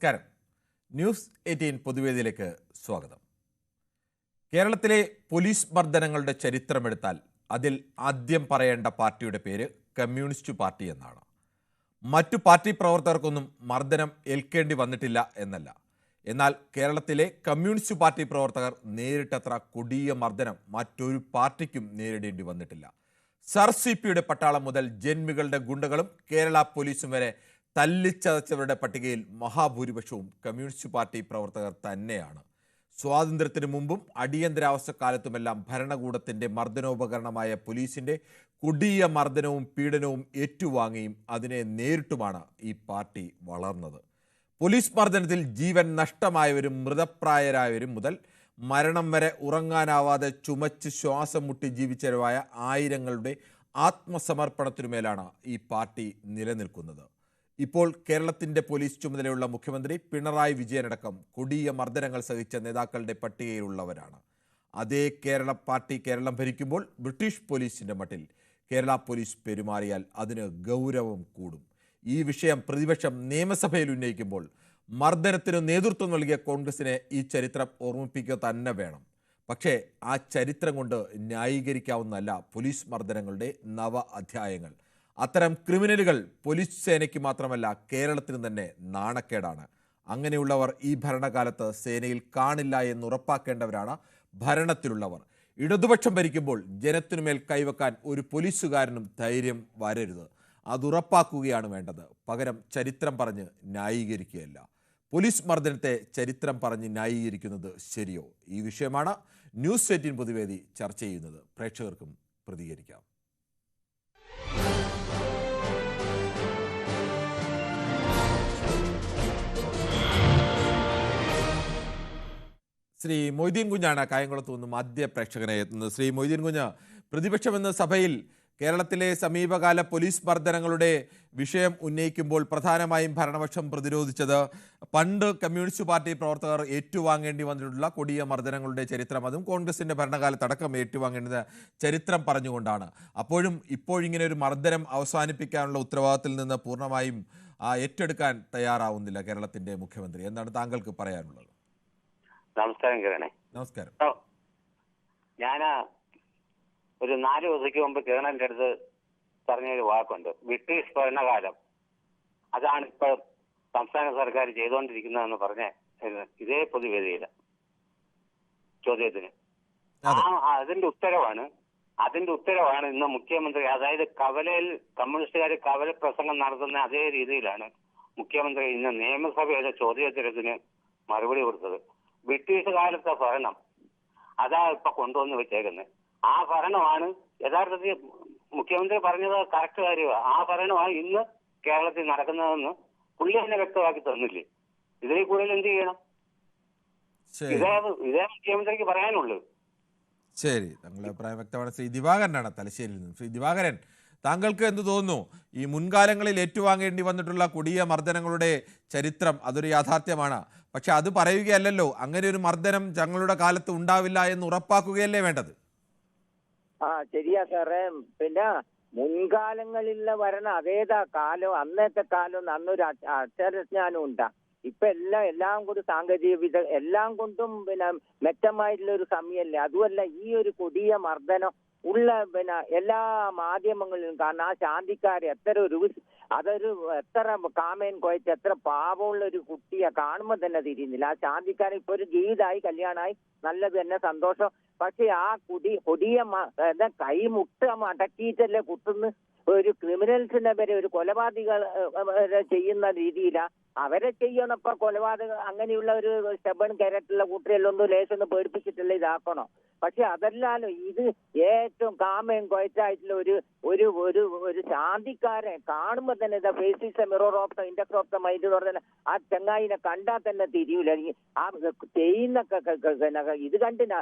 നമസ്കാരം. ന്യൂസ് 18 പൊതുവേദിയിലേക്ക് സ്വാഗതം. കേരളത്തിലെ പോലീസ് മർദ്ദനങ്ങളുടെ ചരിത്രമെടുത്താൽ അതിൽ ആദ്യം പറയേണ്ട പാർട്ടിയുടെ പേര് കമ്മ്യൂണിസ്റ്റ് പാർട്ടി എന്നാണ്. മറ്റു പാർട്ടി പ്രവർത്തകർക്കൊന്നും മർദ്ദനം ഏൽക്കേണ്ടി വന്നിട്ടില്ല എന്നല്ല. എന്നാൽ കേരളത്തിലെ കമ്മ്യൂണിസ്റ്റ് പാർട്ടി പ്രവർത്തകർ നേരിട്ടത്ര കൊടിയ മർദ്ദനം മറ്റൊരു പാർട്ടിക്കും നേരിടേണ്ടി വന്നിട്ടില്ല. സർ CPയുടെ പട്ടാളം മുതൽ ജന്മികളുടെ ഗുണ്ടകളും കേരള പോലീസും വരെ തല്ലിച്ചതച്ചവരുടെ പട്ടികയിൽ മഹാഭൂരിപക്ഷവും കമ്മ്യൂണിസ്റ്റ് പാർട്ടി പ്രവർത്തകർ തന്നെയാണ്. സ്വാതന്ത്ര്യത്തിന് മുമ്പും അടിയന്തരാവസ്ഥ കാലത്തുമെല്ലാം ഭരണകൂടത്തിന്റെ മർദ്ദനോപകരണമായ പോലീസിന്റെ കൊടിയ മർദ്ദനവും പീഡനവും ഏറ്റുവാങ്ങിയും അതിനെ നേരിട്ടുമാണ് ഈ പാർട്ടി വളർന്നത്. പോലീസ് മർദ്ദനത്തിൽ ജീവൻ നഷ്ടമായവരും മൃതപ്രായരായവരും മുതൽ മരണം വരെ ഉറങ്ങാനാവാതെ ചുമച്ച് ശ്വാസം മുട്ടി ജീവിച്ചവരായ ആയിരങ്ങളുടെ ആത്മസമർപ്പണത്തിനുമേലാണ് ഈ പാർട്ടി നിലനിൽക്കുന്നത്. ഇപ്പോൾ കേരളത്തിന്റെ പോലീസ് ചുമതലയുള്ള മുഖ്യമന്ത്രി പിണറായി വിജയനടക്കം കൊടിയ മർദ്ദനങ്ങൾ സഹിച്ച നേതാക്കളുടെ പട്ടികയിലുള്ളവരാണ്. അതേ കേരള പാർട്ടി കേരളം ഭരിക്കുമ്പോൾ ബ്രിട്ടീഷ് പോലീസിന്റെ മട്ടിൽ കേരള പോലീസ് പെരുമാറിയാൽ അതിന് ഗൗരവം കൂടും. ഈ വിഷയം പ്രതിപക്ഷം നിയമസഭയിൽ ഉന്നയിക്കുമ്പോൾ മർദ്ദനത്തിന് നേതൃത്വം നൽകിയ കോൺഗ്രസിനെ ഈ ചരിത്രം ഓർമ്മിപ്പിക്കുക തന്നെ വേണം. പക്ഷേ ആ ചരിത്രം കൊണ്ട് ന്യായീകരിക്കാവുന്നതല്ല പോലീസ് മർദ്ദനങ്ങളുടെ നവ അധ്യായങ്ങൾ. അത്തരം ക്രിമിനലുകൾ പോലീസ് സേനയ്ക്ക് മാത്രമല്ല കേരളത്തിന് തന്നെ നാണക്കേടാണ്. അങ്ങനെയുള്ളവർ ഈ ഭരണകാലത്ത് സേനയിൽ കാണില്ല എന്ന് ഉറപ്പാക്കേണ്ടവരാണ് ഭരണത്തിലുള്ളവർ. ഇടതുപക്ഷം ഭരിക്കുമ്പോൾ ജനത്തിനുമേൽ കൈവക്കാൻ ഒരു പോലീസുകാരനും ധൈര്യം വരരുത്. അതുറപ്പാക്കുകയാണ് വേണ്ടത്. പകരം ചരിത്രം പറഞ്ഞ് ന്യായീകരിക്കുകയല്ല. പോലീസ് മർദ്ദനത്തെ ചരിത്രം പറഞ്ഞ് ന്യായീകരിക്കുന്നത് ശരിയോ? ഈ വിഷയമാണ് ന്യൂസ് 18 പൊതുവേദി ചർച്ച ചെയ്യുന്നത്. പ്രേക്ഷകർക്കും പ്രതികരിക്കാം. ശ്രീ മൊയ്തീൻ കുഞ്ഞാണ് കായംകുളത്ത് നിന്നും ആദ്യ പ്രേക്ഷകനെ എത്തുന്നത്. ശ്രീ മൊയ്തീൻ കുഞ്ഞ്, പ്രതിപക്ഷമെന്ന സഭയിൽ കേരളത്തിലെ സമീപകാല പോലീസ് മർദ്ദനങ്ങളുടെ വിഷയം ഉന്നയിക്കുമ്പോൾ പ്രധാനമായും ഭരണപക്ഷം പ്രതിരോധിച്ചത് പണ്ട് കമ്മ്യൂണിസ്റ്റ് പാർട്ടി പ്രവർത്തകർ ഏറ്റുവാങ്ങേണ്ടി വന്നിട്ടുള്ള കൊടിയ മർദ്ദനങ്ങളുടെ ചരിത്രം, അതും കോൺഗ്രസിന്റെ ഭരണകാലത്തടക്കം ഏറ്റുവാങ്ങേണ്ട ചരിത്രം പറഞ്ഞുകൊണ്ടാണ്. അപ്പോഴും ഇപ്പോഴിങ്ങനെ ഒരു മർദ്ദനം അവസാനിപ്പിക്കാനുള്ള ഉത്തരവാദിത്തത്തിൽ നിന്ന് പൂർണ്ണമായും ഏറ്റെടുക്കാൻ തയ്യാറാവുന്നില്ല കേരളത്തിന്റെ മുഖ്യമന്ത്രി. എന്താണ് താങ്കൾക്ക് പറയാനുള്ളത്? നമസ്കാരം കിരണേ. നമസ്കാരം. ഞാൻ ഒരു 4 ദിവസത്തേക്ക് മുമ്പ് കിരണന്റെ അടുത്ത് പറഞ്ഞൊരു വാക്കുണ്ട്, ബ്രിട്ടീഷ് ഭരണകാലം അതാണ് ഇപ്പോൾ സംസ്ഥാന സർക്കാർ ചെയ്തുകൊണ്ടിരിക്കുന്നതെന്ന് പറഞ്ഞ ഇതേ പൊതുവേദിയില്ല ചോദ്യത്തിന് അതിന്റെ ഉത്തരവാണ് ഇന്ന് മുഖ്യമന്ത്രി, അതായത് കവലയിൽ കമ്മ്യൂണിസ്റ്റുകാർ കവല പ്രസംഗം നടത്തുന്ന അതേ രീതിയിലാണ് മുഖ്യമന്ത്രി ഇന്ന് നിയമസഭയുടെ ചോദ്യോത്തരത്തിന് മറുപടി കൊടുത്തത്. ബ്രിട്ടീഷ് കാലത്തെ ഭരണം അതാ ഇപ്പൊ കൊണ്ടുവന്ന് വെച്ചേക്കുന്നത്. ആ ഭരണമാണ് യഥാർത്ഥത്തിൽ മുഖ്യമന്ത്രി പറഞ്ഞത് കറക്റ്റ് കാര്യമാണ്. ആ ഭരണമാണ് ഇന്ന് കേരളത്തിൽ നടക്കുന്നതെന്ന് പുള്ളി തന്നെ വ്യക്തമാക്കി തന്നില്ലേ? ഇതിൽ കൂടുതൽ എന്ത് ചെയ്യണം? ഇതേ മുഖ്യമന്ത്രിക്ക് പറയാനുള്ളൂ. ശരി, താങ്കളുടെ അഭിപ്രായം വ്യക്തമാണ്. ശ്രീ ദിവാകരനാണ് തലശ്ശേരിയിൽ നിന്ന്. ശ്രീ ദിവാകരൻ, താങ്കൾക്ക് എന്ത് തോന്നുന്നു? ഈ മുൻകാലങ്ങളിൽ ഏറ്റുവാങ്ങേണ്ടി വന്നിട്ടുള്ള കൊടിയ മർദ്ദനങ്ങളുടെ ചരിത്രം അതൊരു യാഥാർത്ഥ്യമാണ്. പക്ഷെ അത് പറയുകയല്ലല്ലോ, അങ്ങനെ ഒരു മർദ്ദനം ഞങ്ങളുടെ കാലത്ത് ഉണ്ടാവില്ല എന്ന് ഉറപ്പാക്കുകയല്ലേ വേണ്ടത്? ശരിയാ സാറേ. പിന്നെ മുൻകാലങ്ങളിലെ ഭരണം അതേതാ കാലം, അന്നത്തെ കാലം അന്നൊരു അക്ഷരജ്ഞാനം ഉണ്ടാ. ഇപ്പൊ എല്ലാം കൂടി സാങ്കേതിക എല്ലാം കൊണ്ടും പിന്നെ മെച്ചമായിട്ടുള്ള ഒരു സമയമല്ലേ. അതുമല്ല, ഈ ഒരു കൊടിയ മർദ്ദനം ഉള്ള പിന്നെ എല്ലാ മാധ്യമങ്ങളിലും കാരണം ആ ശാന്തിക്കാരെ എത്ര കാമേൻ കുഴച്ച് എത്ര പാവമുള്ള ഒരു കുട്ടിയെ കാണുമ്പോൾ തന്നെ തിരിയുന്നില്ല. ആ ശാന്തിക്കാരൻ ഇപ്പൊ ഒരു ജീവിതമായി, കല്യാണമായി, നല്ലത് തന്നെ, സന്തോഷം. പക്ഷെ ആ കൊടിയ കൈമുട്ട അടക്കിയിട്ടല്ലേ കുത്തുന്ന ഒരു ക്രിമിനൽസിനെ വരെ, ഒരു കൊലപാതകൾ ചെയ്യുന്ന രീതിയിലാ അവരെ ചെയ്യണപ്പോ. കൊലപാതകം അങ്ങനെയുള്ള ഒരു സ്റ്റബൺ ക്യാരക്ടറുള്ള കുട്ടിയെല്ലാം ഒന്ന് ലേശൊന്ന് പേടിപ്പിച്ചിട്ടല്ലേ ഇതാക്കണോ? പക്ഷെ അതല്ലാലോ, ഇത് ഏറ്റവും കാമയും കുഴച്ചായിട്ടുള്ള ഒരു ഒരു ഒരു ശാന്തിക്കാരെ കാണുമ്പോ തന്നെ face is a mirror of the index of the mind എന്ന് പറഞ്ഞാൽ ആ ചങ്ങായിനെ കണ്ടാൽ തന്നെ തിരിയൂല. ആ ചെയ്യുന്ന ഇത് കണ്ടിനാ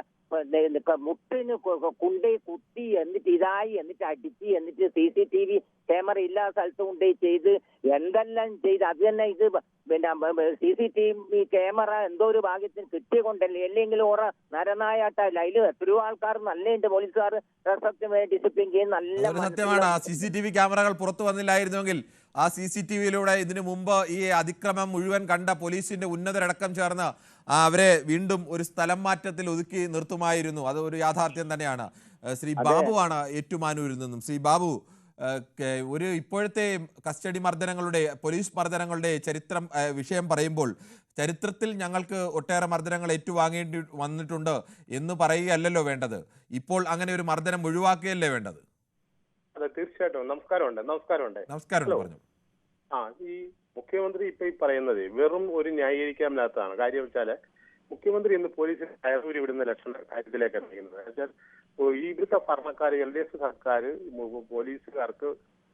മുട്ടിന് കുട്ടി കുത്തി എന്നിട്ട് ഇതായി എന്നിട്ട് അടിച്ച് എന്നിട്ട് CCTV CCTV ക്യാമറ ഇല്ലാത്ത സ്ഥലത്ത് കൊണ്ടുപോയി ചെയ്ത് എന്തെല്ലാം ചെയ്ത് അത് തന്നെ ഇത് പിന്നെ CCTV ക്യാമറ എന്തോ ഒരു ഭാഗ്യത്തിന് കിട്ടിയ കൊണ്ടല്ലേ, അല്ലെങ്കിൽ ഓറ നരനായാട്ടല്ല. അതിൽ എത്രയോ ആൾക്കാർ നല്ലുണ്ട്, പോലീസുകാർ ഡിസിപ്ലിൻ ചെയ്യുന്ന നല്ല സത്യമാണ്. ആ CCTV ക്യാമറകൾ പുറത്തു വന്നില്ലായിരുന്നുവെങ്കിൽ ആ CCTVയിലൂടെ ഇതിനു മുമ്പ് ഈ അതിക്രമം മുഴുവൻ കണ്ട പോലീസിന്റെ ഉന്നതരടക്കം ചേർന്ന് അവരെ വീണ്ടും ഒരു സ്ഥലം മാറ്റത്തിൽ ഒതുക്കി നിർത്തുമായിരുന്നു. അത് ഒരു യാഥാർത്ഥ്യം തന്നെയാണ്. ശ്രീ ബാബുവാണ് ഏറ്റുമാനൂരിൽ നിന്നും. ശ്രീ ബാബു, ഒരു ഇപ്പോഴത്തെ കസ്റ്റഡി മർദ്ദനങ്ങളുടെ, പോലീസ് മർദ്ദനങ്ങളുടെ ചരിത്രം വിഷയം പറയുമ്പോൾ ചരിത്രത്തിൽ ഞങ്ങൾക്ക് ഒട്ടേറെ മർദ്ദനങ്ങൾ ഏറ്റുവാങ്ങേണ്ടി വന്നിട്ടുണ്ട് എന്ന് പറയുകയല്ലല്ലോ വേണ്ടത്. ഇപ്പോൾ അങ്ങനെ ഒരു മർദ്ദനം ഒഴിവാക്കുകയല്ലേ വേണ്ടത്? അതെ, തീർച്ചയായിട്ടും. നമസ്കാരമുണ്ട്. പറഞ്ഞു. ഈ മുഖ്യമന്ത്രി ഇപ്പൊ ഈ പറയുന്നത് വെറും ഒരു ന്യായീകരിക്കാൻ മേലാത്തതാണ്. കാര്യം വെച്ചാല് മുഖ്യമന്ത്രി ഇന്ന് പോലീസിന് കയറൂരി വിടുന്ന കാര്യത്തിലേക്ക് എത്തിക്കുന്നത് വെച്ചാൽ ഇവിടുത്തെ ഭരണക്കാർ LDF സർക്കാർ പോലീസുകാർക്ക്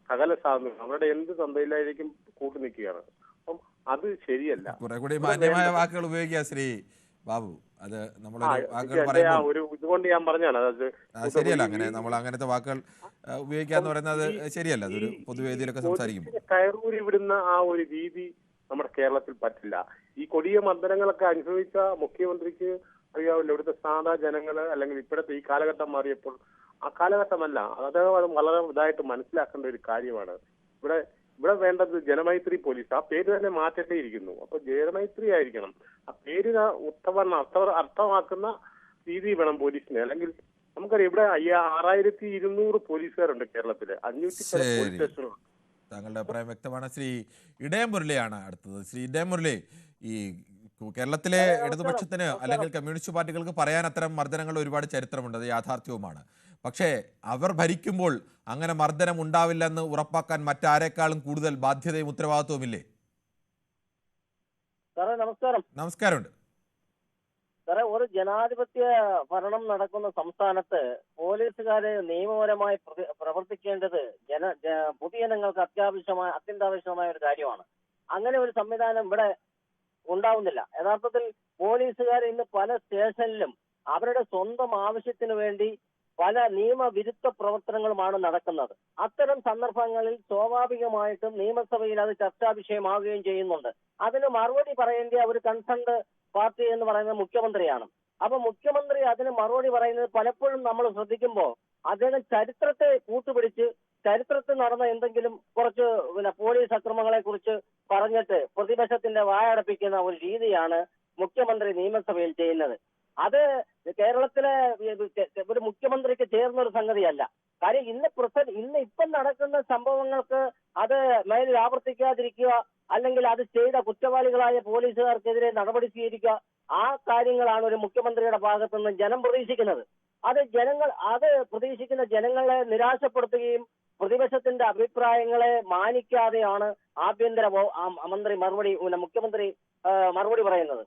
സകല സാധനങ്ങൾ അവരുടെ എന്ത് തന്തയിലായിരിക്കും കൂട്ടു നിൽക്കുകയാണ്. അപ്പം അത് ശരിയല്ല. കുറെ കൂടി മാന്യമായ വാക്കുകൾ ഉപയോഗിക്കുക ശ്രീ ബാബു. അത് ഇതുകൊണ്ട് ഞാൻ പറഞ്ഞാണ് അത് ശരിയല്ല. അങ്ങനെ നമ്മൾ അങ്ങനത്തെ വാക്കുകൾ ഉപയോഗിക്കാന്ന് പറയുന്നത് ശരിയല്ല. അതൊരു പൊതുവേദിയിലൊക്കെ സംസാരിക്കുമ്പോൾ കയറൂരി വിടുന്ന ആ ഒരു രീതി നമ്മുടെ കേരളത്തിൽ പറ്റില്ല. ഈ കൊടിയ മർദ്ദനങ്ങളൊക്കെ അനുഭവിച്ച മുഖ്യമന്ത്രിക്ക് അറിയാമല്ലോ, ഇവിടുത്തെ സാധാ ജനങ്ങള് അല്ലെങ്കിൽ ഇപ്പോഴത്തെ ഈ കാലഘട്ടം മാറിയപ്പോൾ ആ കാലഘട്ടമല്ല. അദ്ദേഹം അത് വളരെ ഇതായിട്ട് മനസ്സിലാക്കേണ്ട ഒരു കാര്യമാണ്. ഇവിടെ വേണ്ടത് ജനമൈത്രി പോലീസ്. ആ പേര് തന്നെ മാറ്റേണ്ടിയിരിക്കുന്നു. അപ്പൊ ജനമൈത്രി ആയിരിക്കണം ആ പേര്. അർത്ഥമാക്കുന്ന രീതി വേണം പോലീസിന്. അല്ലെങ്കിൽ നമുക്കറിയാം ഇവിടെ 6200 പോലീസുകാരുണ്ട് കേരളത്തില്. 500 പോലീസ് സ്റ്റേഷനുണ്ട്. താങ്കളുടെ അഭിപ്രായം വ്യക്തമാണ്. ശ്രീ ഇടയം മുരളിയാണ് അടുത്തത്. ശ്രീ ഇടയം മുരളി, ഈ കേരളത്തിലെ ഇടതുപക്ഷത്തിന് അല്ലെങ്കിൽ കമ്മ്യൂണിസ്റ്റ് പാർട്ടികൾക്ക് പറയാൻ അത്തരം മർദ്ദനങ്ങൾ ഒരുപാട് ചരിത്രമുണ്ട്, അത് യാഥാർത്ഥ്യവുമാണ്. പക്ഷേ അവർ ഭരിക്കുമ്പോൾ അങ്ങനെ മർദ്ദനം ഉണ്ടാവില്ലെന്ന് ഉറപ്പാക്കാൻ മറ്റാരെക്കാളും കൂടുതൽ ബാധ്യതയും ഉത്തരവാദിത്വമില്ലേ? സാറേ നമസ്കാരം. നമസ്കാരമുണ്ട് സാറേ. ഒരു ജനാധിപത്യ ഭരണം നടക്കുന്ന സംസ്ഥാനത്ത് പോലീസുകാര് നിയമപരമായി പ്രവർത്തിക്കേണ്ടത് പൊതുജനങ്ങൾക്ക് അത്യന്താപേക്ഷിതമായ ഒരു കാര്യമാണ്. അങ്ങനെ ഒരു സംവിധാനം ഇവിടെ ഉണ്ടാവുന്നില്ല. യഥാർത്ഥത്തിൽ പോലീസുകാർ ഇന്ന് പല സ്റ്റേഷനിലും അവരുടെ സ്വന്തം ആവശ്യത്തിന് വേണ്ടി പല നിയമവിരുദ്ധ പ്രവർത്തനങ്ങളുമാണ് നടക്കുന്നത്. അത്തരം സന്ദർഭങ്ങളിൽ സ്വാഭാവികമായിട്ടും നിയമസഭയിൽ അത് ചർച്ചാ വിഷയമാവുകയും ചെയ്യുന്നുണ്ട്. അതിന് മറുപടി പറയേണ്ട ഒരു കൺസേൺഡ് പാർട്ടി എന്ന് പറയുന്നത് മുഖ്യമന്ത്രിയാണ്. അപ്പൊ മുഖ്യമന്ത്രി അതിന് മറുപടി പറയുന്നത് പലപ്പോഴും നമ്മൾ ശ്രദ്ധിക്കുമ്പോൾ അദ്ദേഹം ചരിത്രത്തെ കൂട്ടുപിടിച്ച് ചരിത്രത്തിൽ നടന്ന എന്തെങ്കിലും കുറച്ച് പോലീസ് അക്രമങ്ങളെ കുറിച്ച് പറഞ്ഞിട്ട് പ്രതിപക്ഷത്തിന്റെ വായടപ്പിക്കുന്ന ഒരു രീതിയാണ് മുഖ്യമന്ത്രി നിയമസഭയിൽ ചെയ്യുന്നത്. അത് കേരളത്തിലെ ഒരു മുഖ്യമന്ത്രിക്ക് ചേർന്നൊരു സംഗതിയല്ല. കാര്യം ഇന്ന് ഇപ്പം നടക്കുന്ന സംഭവങ്ങൾക്ക് അത് മേലിൽ ആവർത്തിക്കാതിരിക്കുക, അല്ലെങ്കിൽ അത് ചെയ്ത കുറ്റവാളികളായ പോലീസുകാർക്കെതിരെ നടപടി സ്വീകരിക്കുക, ആ കാര്യങ്ങളാണ് ഒരു മുഖ്യമന്ത്രിയുടെ ഭാഗത്തുനിന്ന് ജനം പ്രതീക്ഷിക്കുന്നത്. അത് പ്രതീക്ഷിക്കുന്ന ജനങ്ങളെ നിരാശപ്പെടുത്തുകയും പ്രതിപക്ഷത്തിന്റെ അഭിപ്രായങ്ങളെ മാനിക്കാതെയാണ് ആഭ്യന്തര മുഖ്യമന്ത്രി മറുപടി പറയുന്നത്.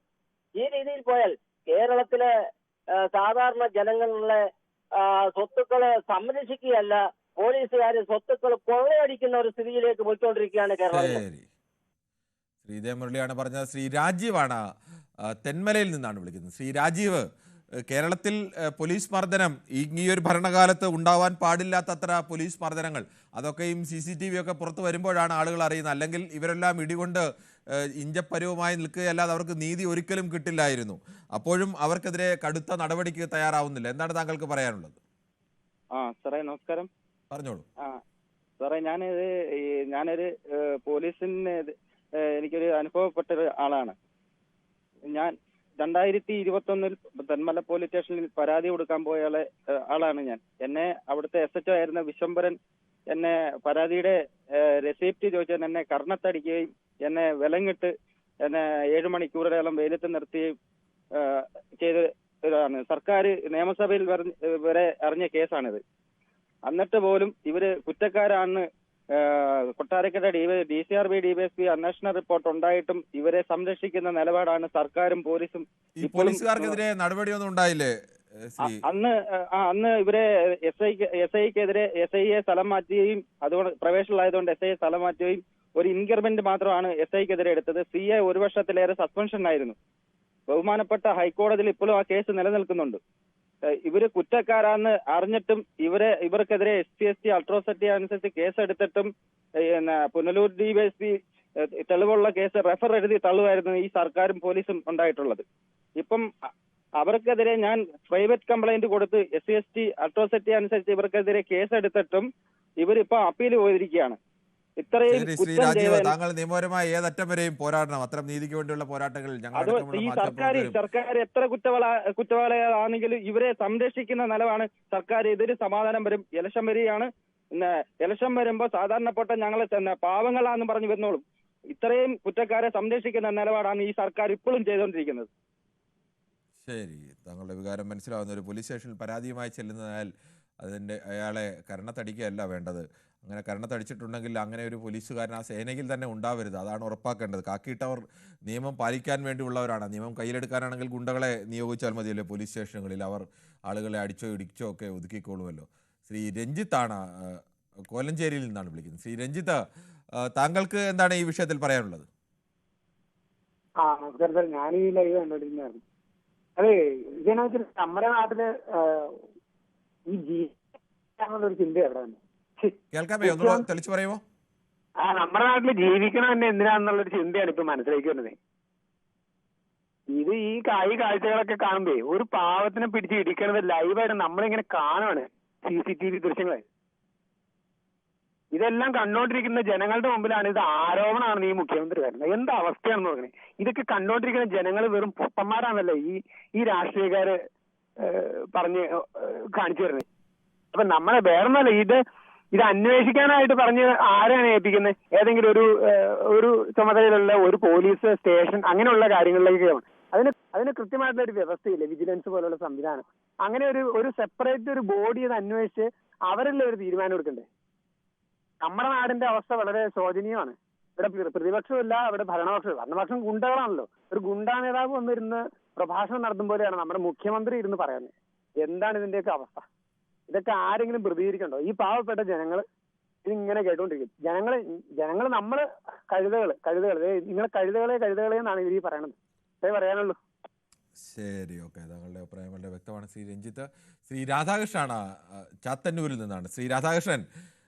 ഈ രീതിയിൽ പോയാൽ കേരളത്തിലെ സാധാരണ ജനങ്ങളുടെ സ്വത്തുക്കളെ സംരക്ഷിക്കുകയല്ല, പോലീസുകാർ സ്വത്തുക്കൾ കൊള്ളയടിക്കുന്ന ഒരു സ്ഥിതിയിലേക്ക് പോയിക്കൊണ്ടിരിക്കുകയാണ് കേരളത്തിൽ. ശ്രീ മുരളിയാണ് പറഞ്ഞത്. ശ്രീ രാജീവാണ് തെന്മലയിൽ നിന്നാണ് വിളിക്കുന്നത്. ശ്രീ രാജീവ്, കേരളത്തിൽ പോലീസ് മർദ്ദനം ഈ ഒരു ഭരണകാലത്ത് ഉണ്ടാവാൻ പാടില്ലാത്തത്ര പോലീസ് മർദ്ദനങ്ങൾ അതൊക്കെയും CCTV ഒക്കെ പുറത്തു വരുമ്പോഴാണ് ആളുകൾ അറിയുന്നത്. അല്ലെങ്കിൽ ഇവരെല്ലാം ഇടികൊണ്ട് ഇഞ്ചപ്പരുവുമായി നിൽക്കുകയല്ലാതെ അവർക്ക് നീതി ഒരിക്കലും കിട്ടില്ലായിരുന്നു. അപ്പോഴും അവർക്കെതിരെ കടുത്ത നടപടിക്ക് തയ്യാറാവുന്നില്ല. എന്താണ് താങ്കൾക്ക് പറയാനുള്ളത്? സാറേ നമസ്കാരം. പറഞ്ഞോളൂ. സാറേ ഞാനൊരു പോലീസിന് എനിക്കൊരു അനുഭവപ്പെട്ട ആളാണ്. ഞാൻ 2021 തെന്മല പോലീസ് സ്റ്റേഷനിൽ പരാതി കൊടുക്കാൻ പോയ ആളാണ് ഞാൻ. എന്നെ അവിടുത്തെ SHO ആയിരുന്ന വിശ്വംഭരൻ എന്നെ പരാതിയുടെ റെസിപ്റ്റ് ചോദിച്ചാൽ എന്നെ കർണത്തടിക്കുകയും എന്നെ വിലങ്ങിട്ട് എന്നെ 7 മണിക്കൂറോളം വെയിലത്ത് നിർത്തുകയും ചെയ്തതാണ്. സർക്കാർ നിയമസഭയിൽ വരെ അറിഞ്ഞ കേസാണിത്. എന്നിട്ട് പോലും ഇവര് കുറ്റക്കാരാണ്. കൊട്ടാരക്കര DCRB DYSP അന്വേഷണ റിപ്പോർട്ട് ഉണ്ടായിട്ടും ഇവരെ സംരക്ഷിക്കുന്ന നിലപാടാണ് സർക്കാരും പോലീസും. ഈ പോലീസുകാർക്കെതിരെ നടപടിയൊന്നും ഉണ്ടായില്ലേ? അന്ന് ഇവരെ SIക്കെതിരെ SIയെ സ്ഥലം മാറ്റുകയും അതുകൊണ്ട് പ്രവേശനമായതുകൊണ്ട് SIയെ സ്ഥലം മാറ്റുകയും ഒരു ഇൻക്രിമെന്റ് മാത്രമാണ് SIക്കെതിരെ എടുത്തത്. CA 1 വർഷത്തിലേറെ സസ്പെൻഷൻ ആയിരുന്നു. ബഹുമാനപ്പെട്ട ഹൈക്കോടതിയിൽ ഇപ്പോഴും ആ കേസ് നിലനിൽക്കുന്നുണ്ട്. ഇവര് കുറ്റക്കാരാന്ന് അറിഞ്ഞിട്ടും ഇവർക്കെതിരെ SC/ST അട്രോസിറ്റി അനുസരിച്ച് കേസെടുത്തിട്ടും പുനലൂർ DYSP തെളിവുള്ള കേസ് റെഫർ എഴുതി തള്ളുമായിരുന്നു ഈ സർക്കാരും പോലീസും ഉണ്ടായിട്ടുള്ളത്. ഇപ്പം അവർക്കെതിരെ ഞാൻ പ്രൈവറ്റ് കംപ്ലൈന്റ് കൊടുത്ത് SC/ST അട്രോസിറ്റി അനുസരിച്ച് ഇവർക്കെതിരെ കേസെടുത്തിട്ടും ഇവരിപ്പോ അപ്പീൽ പോയിരിക്കുകയാണ്. ഇത്രയും ശ്രീ കുറ്റം രാജീവ്, ചെയ്ത താങ്കൾ നിയമപരമായി ഏതറ്റം വരെയും പോരാടണം. അത്തരം നീതിക്ക് വേണ്ടിയുള്ള പോരാട്ടങ്ങളിൽ അത് ഈ സർക്കാർ എത്ര കുറ്റവാളികളാണെങ്കിലും ഇവരെ സംരക്ഷിക്കുന്ന നിലവാണ് സർക്കാർ. ഇതിന് സമാധാനം വരും. ഇലക്ഷൻ വരികയാണ്. ഇലക്ഷൻ വരുമ്പോ സാധാരണപ്പെട്ട ഞങ്ങളെ പാവങ്ങളാന്ന് പറഞ്ഞു വരുന്നോളും. ഇത്രയും കുറ്റക്കാരെ സംരക്ഷിക്കുന്ന നിലപാടാണ് ഈ സർക്കാർ ഇപ്പോഴും ചെയ്തുകൊണ്ടിരിക്കുന്നത്. ശരി, താങ്കളുടെ വികാരം മനസ്സിലാവുന്ന ഒരു പോലീസ് സ്റ്റേഷനിൽ പരാതിയുമായി ചെല്ലുന്നതിനാൽ അയാളെ കരണത്തടിക്കുകയല്ല വേണ്ടത്. അങ്ങനെ കരണത്തടിച്ചിട്ടുണ്ടെങ്കിൽ അങ്ങനെ ഒരു പോലീസുകാരൻ ആ സേനയിൽ തന്നെ ഉണ്ടാവരുത്. അതാണ് ഉറപ്പാക്കേണ്ടത്. കാക്കിയിട്ടവർ നിയമം പാലിക്കാൻ വേണ്ടിയുള്ളവരാണ്. നിയമം കയ്യിലെടുക്കാനാണെങ്കിൽ ഗുണ്ടകളെ നിയോഗിച്ചാൽ മതിയല്ലോ പോലീസ് സ്റ്റേഷനുകളിൽ. അവർ ആളുകളെ അടിച്ചോ ഇടിച്ചോ ഒക്കെ ഒതുക്കിക്കൊള്ളുമല്ലോ. ശ്രീ രഞ്ജിത്താണ് കോലഞ്ചേരിയിൽ നിന്നാണ് വിളിക്കുന്നത്. ശ്രീ രഞ്ജിത്ത്, താങ്കൾക്ക് എന്താണ് ഈ വിഷയത്തിൽ പറയാനുള്ളത്? നമസ്കാരം സാർ, ഞാൻ ഈ ലൈവ് കണ്ടോണ്ടിരുന്നായിരുന്നു. അതെ, ഇതെന്നു വെച്ചാൽ നമ്മുടെ നാട്ടില് ഈ ജീവിക്കാനുള്ളൊരു ചിന്ത എവിടെ തന്നെ കേൾക്കാമേ, ഒന്ന് തെളിച്ചു പറയുമോ? നമ്മുടെ നാട്ടില് ജീവിക്കണം തന്നെ എന്തിനാന്നുള്ളൊരു ചിന്തയാണ് ഇപ്പൊ മനസ്സിലേക്ക് വരുന്നത്. ഇത് ഈ കാഴ്ചകളൊക്കെ കാണുമ്പോ ഒരു പാവത്തിനെ പിടിച്ച് ഇടിക്കണത് ലൈവായിട്ട് നമ്മളിങ്ങനെ കാണുവാണ്. CCTV ദൃശ്യങ്ങളെ ഇതെല്ലാം കണ്ടോണ്ടിരിക്കുന്ന ജനങ്ങളുടെ മുമ്പിലാണ് ഇത് ആരോപണമാണ് ഈ മുഖ്യമന്ത്രി വരുന്നത്. എന്ത് അവസ്ഥയാണെന്ന് നോക്കണേ. ഇതൊക്കെ കണ്ടോണ്ടിരിക്കുന്ന ജനങ്ങൾ വെറും പൊട്ടന്മാരാണല്ലോ ഈ രാഷ്ട്രീയക്കാര് പറഞ്ഞ് കാണിച്ചു വരുന്നത്. അപ്പൊ നമ്മളെ വേറൊന്നല്ല, ഇത് അന്വേഷിക്കാനായിട്ട് പറഞ്ഞ് ആരാണ് ഏൽപ്പിക്കുന്നത്? ഏതെങ്കിലും ഒരു ചുമതലയിലുള്ള ഒരു പോലീസ് സ്റ്റേഷൻ അങ്ങനെയുള്ള കാര്യങ്ങളിലേക്കാണ്. അതിന് കൃത്യമായിട്ടുള്ള ഒരു വ്യവസ്ഥയില്ല. വിജിലൻസ് പോലുള്ള സംവിധാനം. അങ്ങനെ ഒരു സെപ്പറേറ്റ് ഒരു ബോഡി അത് അന്വേഷിച്ച് അവരല്ലേ ഒരു തീരുമാനം എടുക്കണ്ടേ? നമ്മുടെ നാടിന്റെ അവസ്ഥ വളരെ ശോചനീയമാണ്. ഇവിടെ പ്രതിപക്ഷമില്ല, ഇവിടെ ഭരണപക്ഷം ഗുണ്ടകളാണല്ലോ. ഒരു ഗുണ്ടാ നേതാവ് വന്നിരുന്ന് പ്രഭാഷണം നടത്തുമ്പോഴാണ് നമ്മുടെ മുഖ്യമന്ത്രി ഇരുന്ന് പറയുന്നത്. എന്താണ് ഇതിന്റെയൊക്കെ അവസ്ഥ? ഇതൊക്കെ ആരെങ്കിലും പ്രതികരിക്കണ്ടോ? ഈ പാവപ്പെട്ട ജനങ്ങൾ ഇതിങ്ങനെ കേട്ടോണ്ടിരിക്കും. ജനങ്ങൾ നമ്മള് കഴുതകള് നിങ്ങളെ കഴുതകളെ എന്നാണ് ഇവർ പറയണത്. അതേ പറയാനുള്ളൂ. ശരി, ഓക്കെ, താങ്കളുടെ അഭിപ്രായം വളരെ വ്യക്തമാണ്. ശ്രീ രഞ്ജിത്ത്. ശ്രീ രാധാകൃഷ്ണനാണ് ചാത്തന്നൂരിൽ നിന്നാണ്. ശ്രീ രാധാകൃഷ്ണൻ,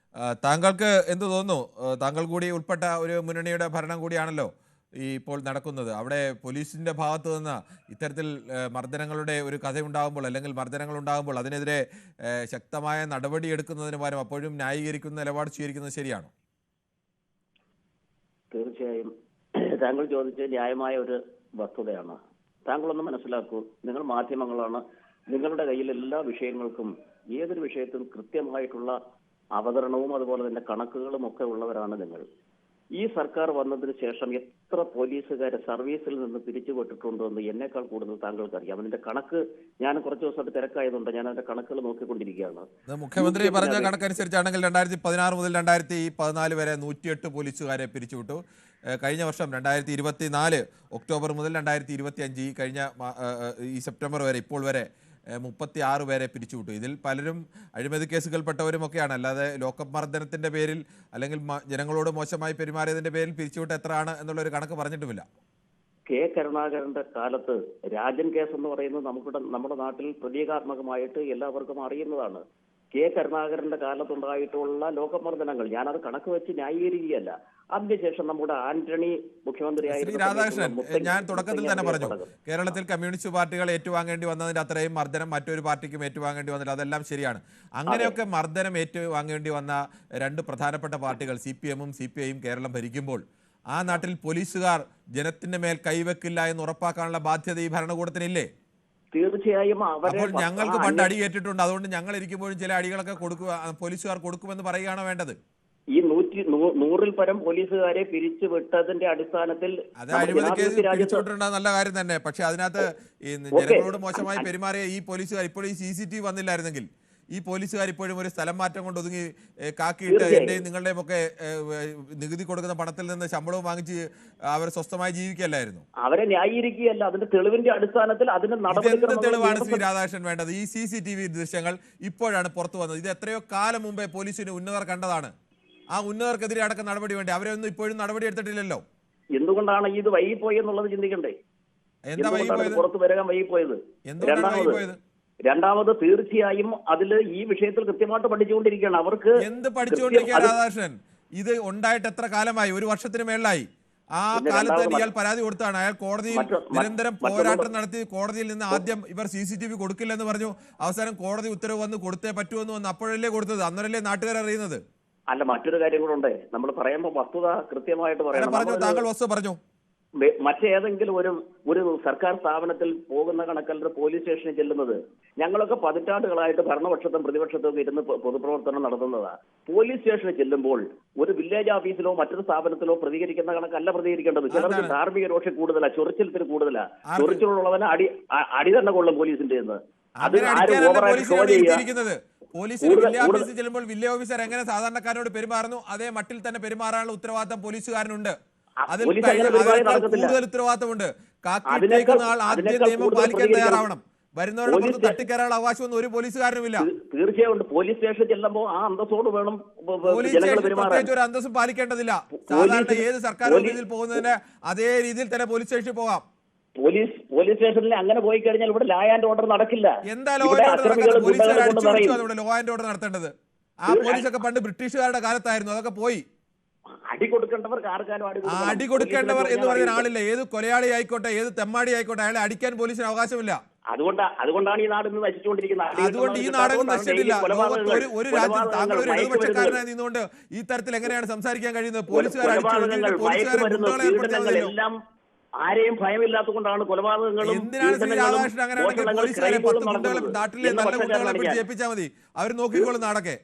താങ്കൾക്ക് എന്ത് തോന്നുന്നു? താങ്കൾ കൂടി ഉൾപ്പെട്ട ഒരു മുന്നണിയുടെ ഭരണം കൂടിയാണല്ലോ ഈ ഇപ്പോൾ നടക്കുന്നത്. അവിടെ പോലീസിന്റെ ഭാഗത്ത് നിന്ന് ഇത്തരത്തിൽ മർദ്ദനങ്ങളുടെ ഒരു കഥയുണ്ടാകുമ്പോൾ അല്ലെങ്കിൽ മർദ്ദനങ്ങൾ ഉണ്ടാകുമ്പോൾ അതിനെതിരെ ശക്തമായ നടപടി എടുക്കുന്നതിന് പകരം അപ്പോഴും ന്യായീകരിക്കുന്ന നിലപാട് സ്വീകരിക്കുന്നത് ശരിയാണോ? തീർച്ചയായും താങ്കൾ ചോദിച്ച ന്യായമായ ഒരു വസ്തുതയാണ്. താങ്കളൊന്ന് മനസ്സിലാക്കൂ, നിങ്ങൾ മാധ്യമങ്ങളാണ്. നിങ്ങളുടെ കയ്യിൽ എല്ലാ വിഷയങ്ങൾക്കും ഏതൊരു വിഷയത്തിനും കൃത്യമായിട്ടുള്ള അവതരണവും അതുപോലെ തന്നെ കണക്കുകളും ഒക്കെ ഉള്ളവരാണ് നിങ്ങൾ. ഈ സർക്കാർ വന്നതിന് ശേഷം എത്ര പോലീസുകാരെ സർവീസിൽ നിന്ന് പിരിച്ചുവിട്ടിട്ടുണ്ടോ എന്ന് എന്നേക്കാൾ കൂടുതൽ താങ്കൾക്ക് അറിയാം. അതിന്റെ കണക്ക് ഞാൻ കുറച്ച് ദിവസമായിട്ട് തിരക്കായതുകൊണ്ട് ഞാൻ അതിന്റെ കണക്കുകൾ നോക്കിക്കൊണ്ടിരിക്കുകയാണ്. മുഖ്യമന്ത്രി പറഞ്ഞ കണക്കനുസരിച്ചാണെങ്കിൽ 2016 മുതൽ 2014 വരെ 108 പോലീസുകാരെ പിരിച്ചുവിട്ടു. കഴിഞ്ഞ വർഷം 2024 ഒക്ടോബർ മുതൽ 2025 കഴിഞ്ഞ ഈ സെപ്റ്റംബർ വരെ ഇപ്പോൾ വരെ 36 പേരെ പിരിച്ചുവിട്ടു. ഇതിൽ പലരും അഴിമതി കേസുകൾപ്പെട്ടവരുമൊക്കെയാണ്. അല്ലാതെ ലോക്കപ്പ് മർദ്ദനത്തിന്റെ പേരിൽ അല്ലെങ്കിൽ ജനങ്ങളോട് മോശമായി പെരുമാറിയതിന്റെ പേരിൽ പിരിച്ചുവിട്ട് എത്രയാണ് എന്നുള്ളൊരു കണക്ക് പറഞ്ഞിട്ടുമില്ല. കെ കരുണാകരന്റെ കാലത്ത് രാജൻ കേസ് എന്ന് പറയുന്നത് നമ്മുടെ നാട്ടിൽ പ്രതീകാത്മകമായിട്ട് എല്ലാവർക്കും അറിയുന്നതാണ്. കെ കരുണാകരന്റെ കാലത്തുണ്ടായിട്ടുള്ള ലോകമർദ്ദനങ്ങൾ ഞാനത് കണക്ക് വെച്ച് ന്യായീകരിക്കുകയല്ല. അതിനുശേഷം നമ്മുടെ ആന്റണി മുഖ്യമന്ത്രിയായിരുന്നു. ശ്രീ രാധാകൃഷ്ണൻ, ഞാൻ തുടക്കത്തിൽ തന്നെ പറഞ്ഞു, കേരളത്തിൽ കമ്മ്യൂണിസ്റ്റ് പാർട്ടികൾ ഏറ്റുവാങ്ങേണ്ടി വന്നതിന്റെ അത്രയും മർദ്ദനം മറ്റൊരു പാർട്ടിക്കും ഏറ്റുവാങ്ങേണ്ടി വന്നില്ല. അതെല്ലാം ശരിയാണ്. അങ്ങനെയൊക്കെ മർദ്ദനം ഏറ്റുവാങ്ങേണ്ടി വന്ന രണ്ട് പ്രധാനപ്പെട്ട പാർട്ടികൾ CPM-ഉം CPI-യും കേരളം ഭരിക്കുമ്പോൾ ആ നാട്ടിൽ പോലീസുകാർ ജനത്തിന്റെ മേൽ കൈവെക്കില്ല എന്ന് ഉറപ്പാക്കാനുള്ള ബാധ്യത ഈ ഭരണകൂടത്തിനില്ലേ? തീർച്ചയായും. അപ്പോൾ ഞങ്ങൾക്ക് പണ്ട് അടി ഏറ്റിട്ടുണ്ട്, അതുകൊണ്ട് ഞങ്ങൾ ഇരിക്കുമ്പോഴും ചില അടികളൊക്കെ പോലീസുകാർ കൊടുക്കുമെന്ന് പറയുകയാണോ വേണ്ടത്? ഈ 100-ൽ പരം പോലീസുകാരെ പിരിച്ചുവിട്ടതിന്റെ അടിസ്ഥാനത്തിൽ അത് അഴിമതി കേസ് പിരിച്ചുവിട്ടിട്ടുണ്ടെന്ന് നല്ല കാര്യം തന്നെ. പക്ഷെ അതിനകത്ത് ഈ ജനങ്ങളോട് മോശമായി പെരുമാറിയ ഈ പോലീസുകാർ ഇപ്പോഴും ഈ CCTV വന്നില്ലായിരുന്നെങ്കിൽ ഈ പോലീസുകാർ ഇപ്പോഴും ഒരു സ്ഥലം മാറ്റം കൊണ്ട് ഒതുങ്ങി കാക്കിയിട്ട് എന്റെയും നിങ്ങളുടെയും ഒക്കെ നികുതി കൊടുക്കുന്ന പണത്തിൽ നിന്ന് ശമ്പളവും വാങ്ങിച്ച് അവർ സ്വസ്ഥമായി ജീവിക്കല്ലായിരുന്നു? അവരെ ന്യായീകരിക്കുകയല്ല, അതിന്റെ തെളിവിന്റെ അടിസ്ഥാനത്തിൽ അതിന് തെളിവാണ് ശ്രീ രാധാകൃഷ്ണൻ വേണ്ടത്. ഈ CCTV ദൃശ്യങ്ങൾ ഇപ്പോഴാണ് പുറത്തു വന്നത്. ഇത് എത്രയോ കാലം മുമ്പേ പോലീസിന് ഉന്നതർ കണ്ടതാണ്. ആ ഉന്നതർക്കെതിരെ അടക്കം നടപടി വേണ്ടി അവരെ ഒന്നും ഇപ്പോഴും നടപടി എടുത്തിട്ടില്ലല്ലോ. എന്തുകൊണ്ടാണ് ഇത് വൈകിപ്പോയി എന്നുള്ളത് ചിന്തിക്കണ്ടേ? എന്താ വൈകിപ്പോയത്? പുറത്തു വരാൻ വൈകിപ്പോയത്? എന്തുകൊണ്ടാണ് വൈകിപ്പോയത്? രണ്ടാമത് തീർച്ചയായും അതിൽ ഈ വിഷയത്തിൽ കൃത്യമായിട്ട് പഠിച്ചുകൊണ്ടിരിക്കുകയാണ്. അവർക്ക് എന്ത് പഠിച്ചുകൊണ്ടിരിക്കുക രാധാകൃഷ്ണൻ? ഇത് ഉണ്ടായിട്ട് എത്ര കാലമായി? 1 വർഷത്തിന് മേളിലായി. ആ കാലത്ത് തന്നെ ഇയാൾ പരാതി കൊടുത്താണ്. അയാൾ കോടതിയിൽ നിരന്തരം പോരാട്ടം നടത്തി കോടതിയിൽ നിന്ന് ആദ്യം ഇവർ CCTV കൊടുക്കില്ലെന്ന് പറഞ്ഞു. അവസാനം കോടതി ഉത്തരവ് വന്ന് കൊടുത്തേ പറ്റുമെന്ന് വന്ന് അപ്പോഴല്ലേ കൊടുത്തത്. അന്നേരല്ലേ നാട്ടുകാർ അറിയുന്നത്. അല്ല, മറ്റൊരു കാര്യം കൂടെ ഉണ്ട്. നമ്മൾ പറയുമ്പോൾ വസ്തുത കൃത്യമായിട്ട് പറയണം. താങ്കൾ വസ്തു പറഞ്ഞു. മറ്റേതെങ്കിലും ഒരു സർക്കാർ സ്ഥാപനത്തിൽ പോകുന്ന കണക്കല്ല പോലീസ് സ്റ്റേഷനിൽ ചെല്ലുന്നത്. ഞങ്ങളൊക്കെ പതിറ്റാണ്ടുകളായിട്ട് ഭരണപക്ഷത്തും പ്രതിപക്ഷത്തും ഒക്കെ ഇരുന്ന് പൊതുപ്രവർത്തനം നടത്തുന്നതാ. പോലീസ് സ്റ്റേഷനിൽ ചെല്ലുമ്പോൾ ഒരു വില്ലേജ് ഓഫീസിലോ മറ്റൊരു സ്ഥാപനത്തിലോ പ്രതികരിക്കുന്ന കണക്കല്ല പ്രതികരിക്കേണ്ടത്. ചിലർക്ക് ധാർമ്മിക രോഷം കൂടുതലാ, ചൊറിച്ചിലത്തിന് കൂടുതലാ. ചൊറിച്ചിലുള്ളവന് അടി തന്നെ കൊള്ളും പോലീസിന്റെ എന്ന്. അത് ആരും ഓവറായിട്ട് ഷോ ചെയ്യുക. പോലീസിൽ വില്ലേജ് ഓഫീസിൽ ചെല്ലുമ്പോൾ വില്ലേജ് ഓഫീസർ എങ്ങനെ സാധാരണക്കാരോട് പെരുമാറുന്നു അതേ മട്ടിൽ തന്നെ പെരുമാറാനുള്ള ഉത്തരവാദിത്തം പോലീസുകാരനുണ്ട്. അതിൽ കൂടുതൽ ഉത്തരവാദിത്തമുണ്ട്. കാക്കിട്ടേക്കുന്ന ആൾ ആദ്യം നിയമം പാലിക്കാൻ തയ്യാറാവണം. വരുന്നവരുടെ പുറത്ത് തട്ടിക്കയറാനുള്ള അവകാശമൊന്നും ഒരു പോലീസുകാരനുമില്ല. തീർച്ചയായും പോലീസ് സ്റ്റേഷനിൽ ചെല്ലുമ്പോൾ ആ അന്തസ്സോട് വേണം. പോലീസ് സ്റ്റേഷൻ പ്രത്യേകിച്ച് ഒരു അന്തസ്സും പാലിക്കേണ്ടതില്ല. സാധാരണ ഏത് സർക്കാർ ഓഫീസിൽ പോകുന്നതിന് അതേ രീതിയിൽ തന്നെ പോലീസ് സ്റ്റേഷനിൽ പോകാം. പോലീസ് സ്റ്റേഷനിൽ അങ്ങനെ പോയി കഴിഞ്ഞാൽ ഇവിടെ ലാ ആൻഡ് ഓർഡർ നടക്കില്ല. എന്താ ലോ ആൻഡ് ഓർഡർ നടക്കുന്നത്? പോലീസുകാർ അടിച്ചു ലോ ആൻഡ് ഓർഡർ നടത്തേണ്ടത്. ആ പോലീസൊക്കെ പണ്ട് ബ്രിട്ടീഷുകാരുടെ കാലത്തായിരുന്നു. അതൊക്കെ പോയി. അടി കൊടുക്കേണ്ടവർക്ക് ആർക്കാരും അടി കൊടുക്കേണ്ടവർ എന്ന് പറയുന്ന ആളില്ല. ഏത് കൊലയാളി ആയിക്കോട്ടെ, ഏത് തെമ്മാടി ആയിക്കോട്ടെ, അയാളെ അടിക്കാൻ പോലീസിന് അവകാശമില്ല. അതുകൊണ്ടാണ് ഈ നാട് ഇന്ന് നശിച്ചുകൊണ്ടിരിക്കുന്നത്. അതുകൊണ്ട് ഈ നാടകം നശിച്ചിട്ടില്ല. ഒരു രാജ്യം താങ്കൾ ഒരു ഇടതുപക്ഷക്കാരനായി നിന്നുകൊണ്ട് ഈ തരത്തിൽ എങ്ങനെയാണ് സംസാരിക്കാൻ കഴിയുന്നത്? പോലീസുകാർ എല്ലാം ആരെയും ഭയമില്ലാത്തതുകൊണ്ടാണ് കൊലപാതകങ്ങളും. എന്തിനാണ് ശ്രീ രാധാകൃഷ്ണൻ അങ്ങനെയാണെങ്കിൽ പോലീസുകാരെ 10 ഗുണ്ടകളെ നാട്ടിലെ നല്ല ഗുണ്ടകളെ പിടിച്ച് ഏൽപ്പിച്ചാൽ മതി. അവർ നോക്കിക്കോളും നാടൊക്കെ.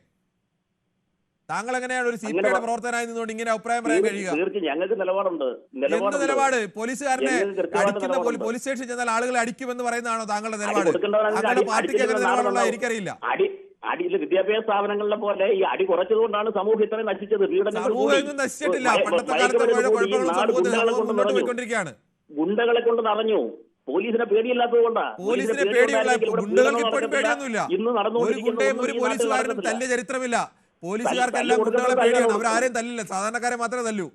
താങ്കൾ എങ്ങനെയാണ് ഒരു CPI യുടെ പ്രവർത്തകനായി നിന്നുകൊണ്ട് ഇങ്ങനെ അഭിപ്രായം പറയാൻ കഴിയുക? ഞങ്ങൾക്ക് നിലപാടുണ്ട്. എന്ത് നിലപാട്? പോലീസുകാരനെ അടിക്കുന്ന പോലീസ് സ്റ്റേഷനിൽ ചെന്നാൽ ആളുകളെ അടിക്കുമെന്ന് പറയുന്നതാണോ താങ്കളുടെ നിലപാട്? താങ്കളുടെ പാർട്ടിക്ക് അങ്ങനെ നിലപാടുള്ള എനിക്കറിയില്ല. അടിയിൽ വിദ്യാഭ്യാസ സ്ഥാപനങ്ങളിലെ പോലെ ഈ അടി കുറച്ചതുകൊണ്ടാണ് സമൂഹം ഇത്രയും നശിച്ചത്. സമൂഹം നശിച്ചിട്ടില്ല. പണ്ടത്തെ കാലത്ത് ഗുണ്ടകളെ കൊണ്ട് നിറഞ്ഞു. പോലീസിനെ പേടിയില്ലാത്തത് കൊണ്ടാണ്. പോലീസിനെ പേടിയുള്ള ഗുണ്ടകൾക്ക് ഇപ്പോഴും പേടിയൊന്നുമില്ല. ഒരു ഗുണ്ടയും ഒരു പോലീസുകാരനും തല്ലിയ ചരിത്രമില്ല. പോലീസുകാർക്കെല്ലാം ഗുണ്ടകളെ പേടിയാണ്. അവരാരെയും തല്ലില്ല, സാധാരണക്കാരെ മാത്രമേ തല്ലൂ.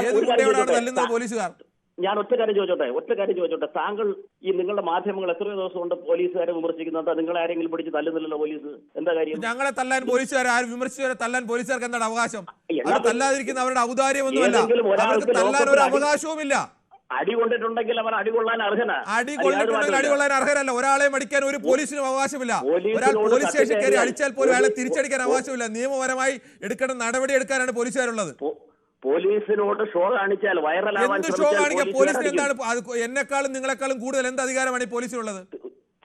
ഏത് ഗുണ്ടയോടാണ് തല്ലുന്നത് പോലീസുകാർ? ഞാൻ ഒറ്റ കാര്യം ചോദിച്ചോട്ടെ. താങ്കൾ ഈ നിങ്ങളുടെ മാധ്യമങ്ങൾ എത്രയോ ദിവസം കൊണ്ട് പോലീസുകാരെ വിമർശിക്കുന്നുണ്ട്. നിങ്ങളെ ആരെങ്കിലും പിടിച്ച് തല്ലുന്നില്ലല്ലോ പോലീസ്. എന്താ കാര്യം? ഞങ്ങളെ തല്ലാൻ പോലീസുകാർ ആരും വിമർശിച്ചവരെ തല്ലാൻ പോലീസുകാർക്ക് എന്താണ് അവകാശം? അവർ തല്ലാതിരിക്കുന്ന അവരുടെ ഔദാര്യമൊന്നുമല്ല. അവർക്ക് തല്ലാൻ ഒരു അവകാശവുമില്ല. അടി കൊണ്ടിട്ടുണ്ടെങ്കിൽ അവർ അടികൊള്ളാൻ അർഹനാണ്. അടികൊള്ളാൻ അർഹരല്ല. ഒരാളെയും അടിക്കാൻ ഒരു പോലീസിനും അവകാശമില്ല. ഒരാൾ പോലീസ് സ്റ്റേഷനിൽ കയറി അടിച്ചാൽ പോലും അയാളെ തിരിച്ചടിക്കാൻ അവകാശമില്ല. നിയമപരമായി എടുക്കേണ്ട നടപടി എടുക്കാനാണ് പോലീസുകാരുള്ളത്. പോലീസിനോട് ഷോ കാണിച്ചാൽ വൈറലാവാൻ ഷോ കാണിക്കാൻ പോലീസിന് എന്താണ്? എന്നെക്കാളും നിങ്ങളെക്കാളും കൂടുതൽ എന്ത് അധികാരമാണ് ഈ പോലീസിനുള്ളത്?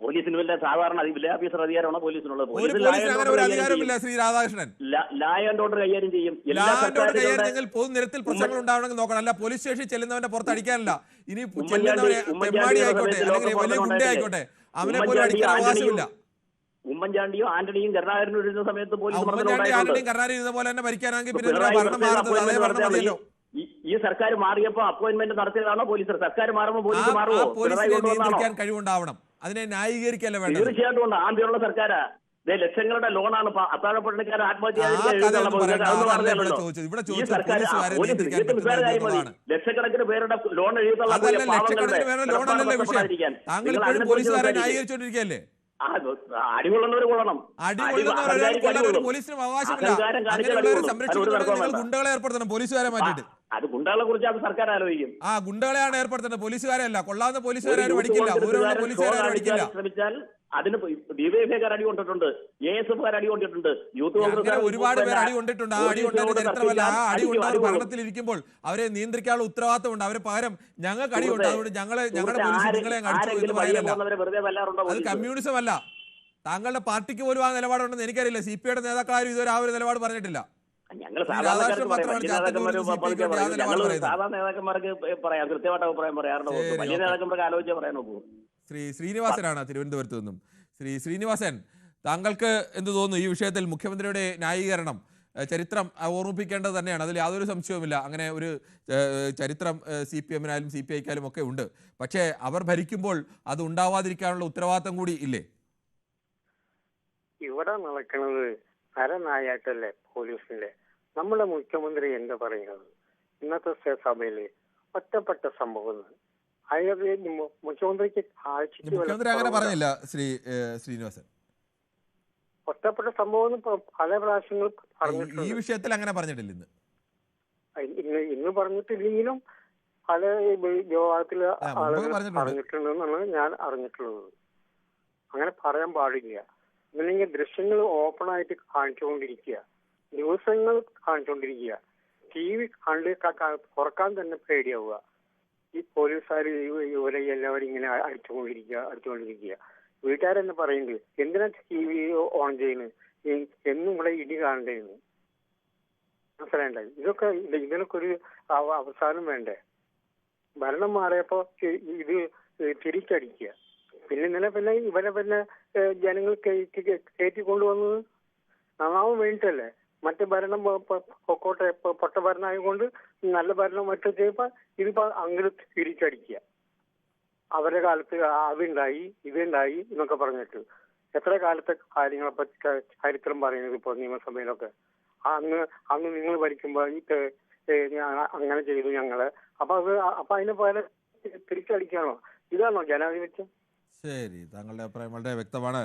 പോലീസിന് വല്ല സാധാരണ വില്ലേജ് ഓഫീസർ അധികാരമാണോ പോലീസിനുള്ളത്? ഒരു അധികാരമില്ല ശ്രീ രാധാകൃഷ്ണൻ. ലാ ആൻഡ് ഓർഡർ കൈകാര്യം ചെയ്യും. പൊതുനിരത്തിൽ പ്രശ്നങ്ങൾ ഉണ്ടാവണമെങ്കിൽ നോക്കണം. അല്ല പോലീസ് സ്റ്റേഷനിൽ ചെല്ലുന്നവന്റെ പുറത്ത് അടിക്കാനല്ല. ഇനി ചെല്ലുന്നവനെ തെമ്മാടി ആയിക്കോട്ടെ അല്ലെങ്കിൽ വലിയ ഗുണ്ട ആയിക്കോട്ടെ, അവനെ പോലും അടിക്കാൻ അവകാശമില്ല. ഉമ്മൻചാണ്ടിയും ആന്റണിയും കരുണാകരനും ഇരുന്ന സമയത്ത് ആന്റണിയും കരുണാകരൻ ഇരുന്ന പോലെ തന്നെ ഭരിക്കാനാണെങ്കിൽ പിന്നെ ഭരണം മാറുന്നത് അതേ ഭരണം മതിയല്ലോ. ഈ സർക്കാർ മാറിയപ്പോ അപ്പോയിന്റ്മെന്റ് നടത്തിയതാണോ പോലീസ്? സർക്കാർ മാറുമ്പോൾ പോലീസ് മാറുമോ? നിയന്ത്രിക്കാൻ കഴിവുണ്ടാവണം. അതിനെ ന്യായീകരിക്കല്ലേ വേണ്ടത്? തീർച്ചയായിട്ടും ഉണ്ട്. ആദ്യമുള്ള സർക്കാരാ. ലക്ഷങ്ങളുടെ ലോണാണ് അത്താഴപ്പള്ളിക്കാർ ആത്മഹത്യ. ലക്ഷക്കണക്കിന് പേരുടെ ലോൺ എഴുതുള്ള പോലീസുകാരെ ന്യായീകരിച്ചോണ്ടിരിക്കല്ലേ? അടികൊള്ളുന്നവർ കൊള്ളണം. പോലീസിനും അവകാശമില്ല. സംരക്ഷിക്കുന്നവർ ഗുണ്ടകളെ ഏർപ്പെടുത്തണം പോലീസുകാരെ മാറ്റിയിട്ട്. അത് ഗുണ്ടകളെ കുറിച്ച് അത് സർക്കാർ ആലോചിക്കും. ഗുണ്ടകളെയാണ് ഏർപ്പെടുത്തേണ്ടത്, പോലീസുകാരെ അല്ല. കൊള്ളാവുന്ന പോലീസുകാരും അടിക്കില്ല, പോലീസുകാരും അടിക്കില്ല. ശ്രമിച്ചാൽ അതിന് ഡിവൈഎഫ്ഐക്കാർ അടി കൊണ്ടിട്ടുണ്ട്, ASFക്കാർ അടി കൊണ്ടിട്ടുണ്ട്, യൂത്ത് കോൺഗ്രസ് ഒരുപാട് പേർ അടി കൊണ്ടിട്ടുണ്ട്. ആ അടി കൊണ്ടത് ചരിത്രമല്ല. ആ അടി കൊണ്ടവർ ഭരണത്തിലിരിക്കുമ്പോൾ അവരെ നിയന്ത്രിക്കാനുള്ള ഉത്തരവാദിത്തമുണ്ട്. അവരെ പകരം ഞങ്ങൾക്ക് അടി കൊണ്ട് അതുകൊണ്ട് ഞങ്ങളുടെ പോലീസ് നിങ്ങളെ അടിച്ചു എന്ന് പറയുന്നില്ല. അത് കമ്മ്യൂണിസം അല്ല. താങ്കളുടെ പാർട്ടിക്ക് പോലും ആ നിലപാടുണ്ടെന്ന് എനിക്കറിയില്ല. CPI യുടെ നേതാക്കളാരും ഇതുവരെ ആ ഒരു നിലപാട് പറഞ്ഞിട്ടില്ല. സാധാരണ നേതാക്കന്മാർക്ക് പറയാം, കൃത്യമായിട്ട് അഭിപ്രായം പറയാറുണ്ട്. വലിയ നേതാക്കന്മാർക്ക് ആലോചിച്ച് പറയാൻ നോക്കൂ. ശ്രീനിവാസനാണ് തിരുവനന്തപുരത്ത് നിന്നും. ശ്രീനിവാസൻ, താങ്കൾക്ക് എന്ത് തോന്നുന്നു ഈ വിഷയത്തിൽ? മുഖ്യമന്ത്രിയുടെ ന്യായീകരണം ചരിത്രം ഓർമ്മിപ്പിക്കേണ്ടത് തന്നെയാണ്, അതിൽ യാതൊരു സംശയവുമില്ല. അങ്ങനെ ഒരു ചരിത്രം CPM-നായാലും CPI-ക്കായാലും ഒക്കെ ഉണ്ട്. പക്ഷേ അവർ ഭരിക്കുമ്പോൾ അത് ഉണ്ടാവാതിരിക്കാനുള്ള ഉത്തരവാദിത്തം കൂടി ഇല്ലേ? ഇവിടെ നടക്കുന്നത് അരനായാട്ടല്ലേ പോലീസിന്റെ. നമ്മുടെ മുഖ്യമന്ത്രി എന്താ പറയുന്നത്? ഇന്നത്തെ സഭയില് ഒറ്റപ്പെട്ട സംഭവം അതിനകത്ത് മുഖ്യമന്ത്രിക്ക് ആഴ്ചയ്ക്ക് മുഖ്യമന്ത്രി അങ്ങനെ പറഞ്ഞില്ല ശ്രീനിവാസൻ. ഒറ്റപ്പെട്ട സംഭവം പല പ്രാവശ്യങ്ങൾ ഈ പറഞ്ഞിട്ടുണ്ട്. വിഷയത്തിൽ അങ്ങനെ പറഞ്ഞിട്ടില്ല ഇന്ന് പറഞ്ഞിട്ടില്ലെങ്കിലും പല വിഭാഗത്തിലെ ആളുകൾ പറഞ്ഞിട്ടുണ്ടെന്നാണ് ഞാൻ അറിഞ്ഞിട്ടുള്ളത്. അങ്ങനെ പറയാൻ പാടില്ല. ഇല്ലെങ്കിൽ ദൃശ്യങ്ങൾ ഓപ്പൺ ആയിട്ട് കാണിച്ചുകൊണ്ടിരിക്കുക, ദിവസങ്ങൾ കാണിച്ചുകൊണ്ടിരിക്കുക, TV കണ്ട് തുറക്കാൻ തന്നെ പേടിയാവുക. ഈ പോലീസുകാർ ഇവരെ എല്ലാവരും ഇങ്ങനെ അടിച്ചുകൊണ്ടിരിക്കുക. വീട്ടുകാരെന്നെ പറയുന്നത് എന്തിനാ TV ഓൺ ചെയ്യുന്നത്, എന്നും ഇവിടെ ഇടി കാണണ്ടേന്ന്. മനസ്സിലായി? ഇതിനൊക്കെ ഒരു അവസാനം വേണ്ടേ? ഭരണം മാറിയപ്പോ ഇത് തിരിച്ചടിക്കുക. പിന്നെ ഇവരെ ജനങ്ങൾ കയറ്റിക്കൊണ്ടുവന്നത് നന്നാവും വേണ്ടിട്ടല്ലേ? മറ്റു ഭരണം പൊട്ട ഭരണമായതുകൊണ്ട് നല്ല ഭരണം മറ്റു ചെയ്യുമ്പോ ഇതിപ്പോ അങ്ങനെ തിരിച്ചടിക്കുക. അവരുടെ കാലത്ത് അതുണ്ടായി ഇതുണ്ടായി എന്നൊക്കെ പറഞ്ഞിട്ട് എത്ര കാലത്തെ കാര്യങ്ങളെ പറ്റി ചരിത്രം പറയുന്നത് ഇപ്പൊ നിയമസഭയിലൊക്കെ. അന്ന് നിങ്ങൾ ഭരിക്കുമ്പോ അങ്ങനെ ചെയ്തു ഞങ്ങള്. അപ്പൊ അതിന് പകരം തിരിച്ചടിക്കാണോ? ഇതാണോ ജനാധിപത്യം? ശരി, താങ്കളുടെ അഭിപ്രായം വളരെ വ്യക്തമാണ്.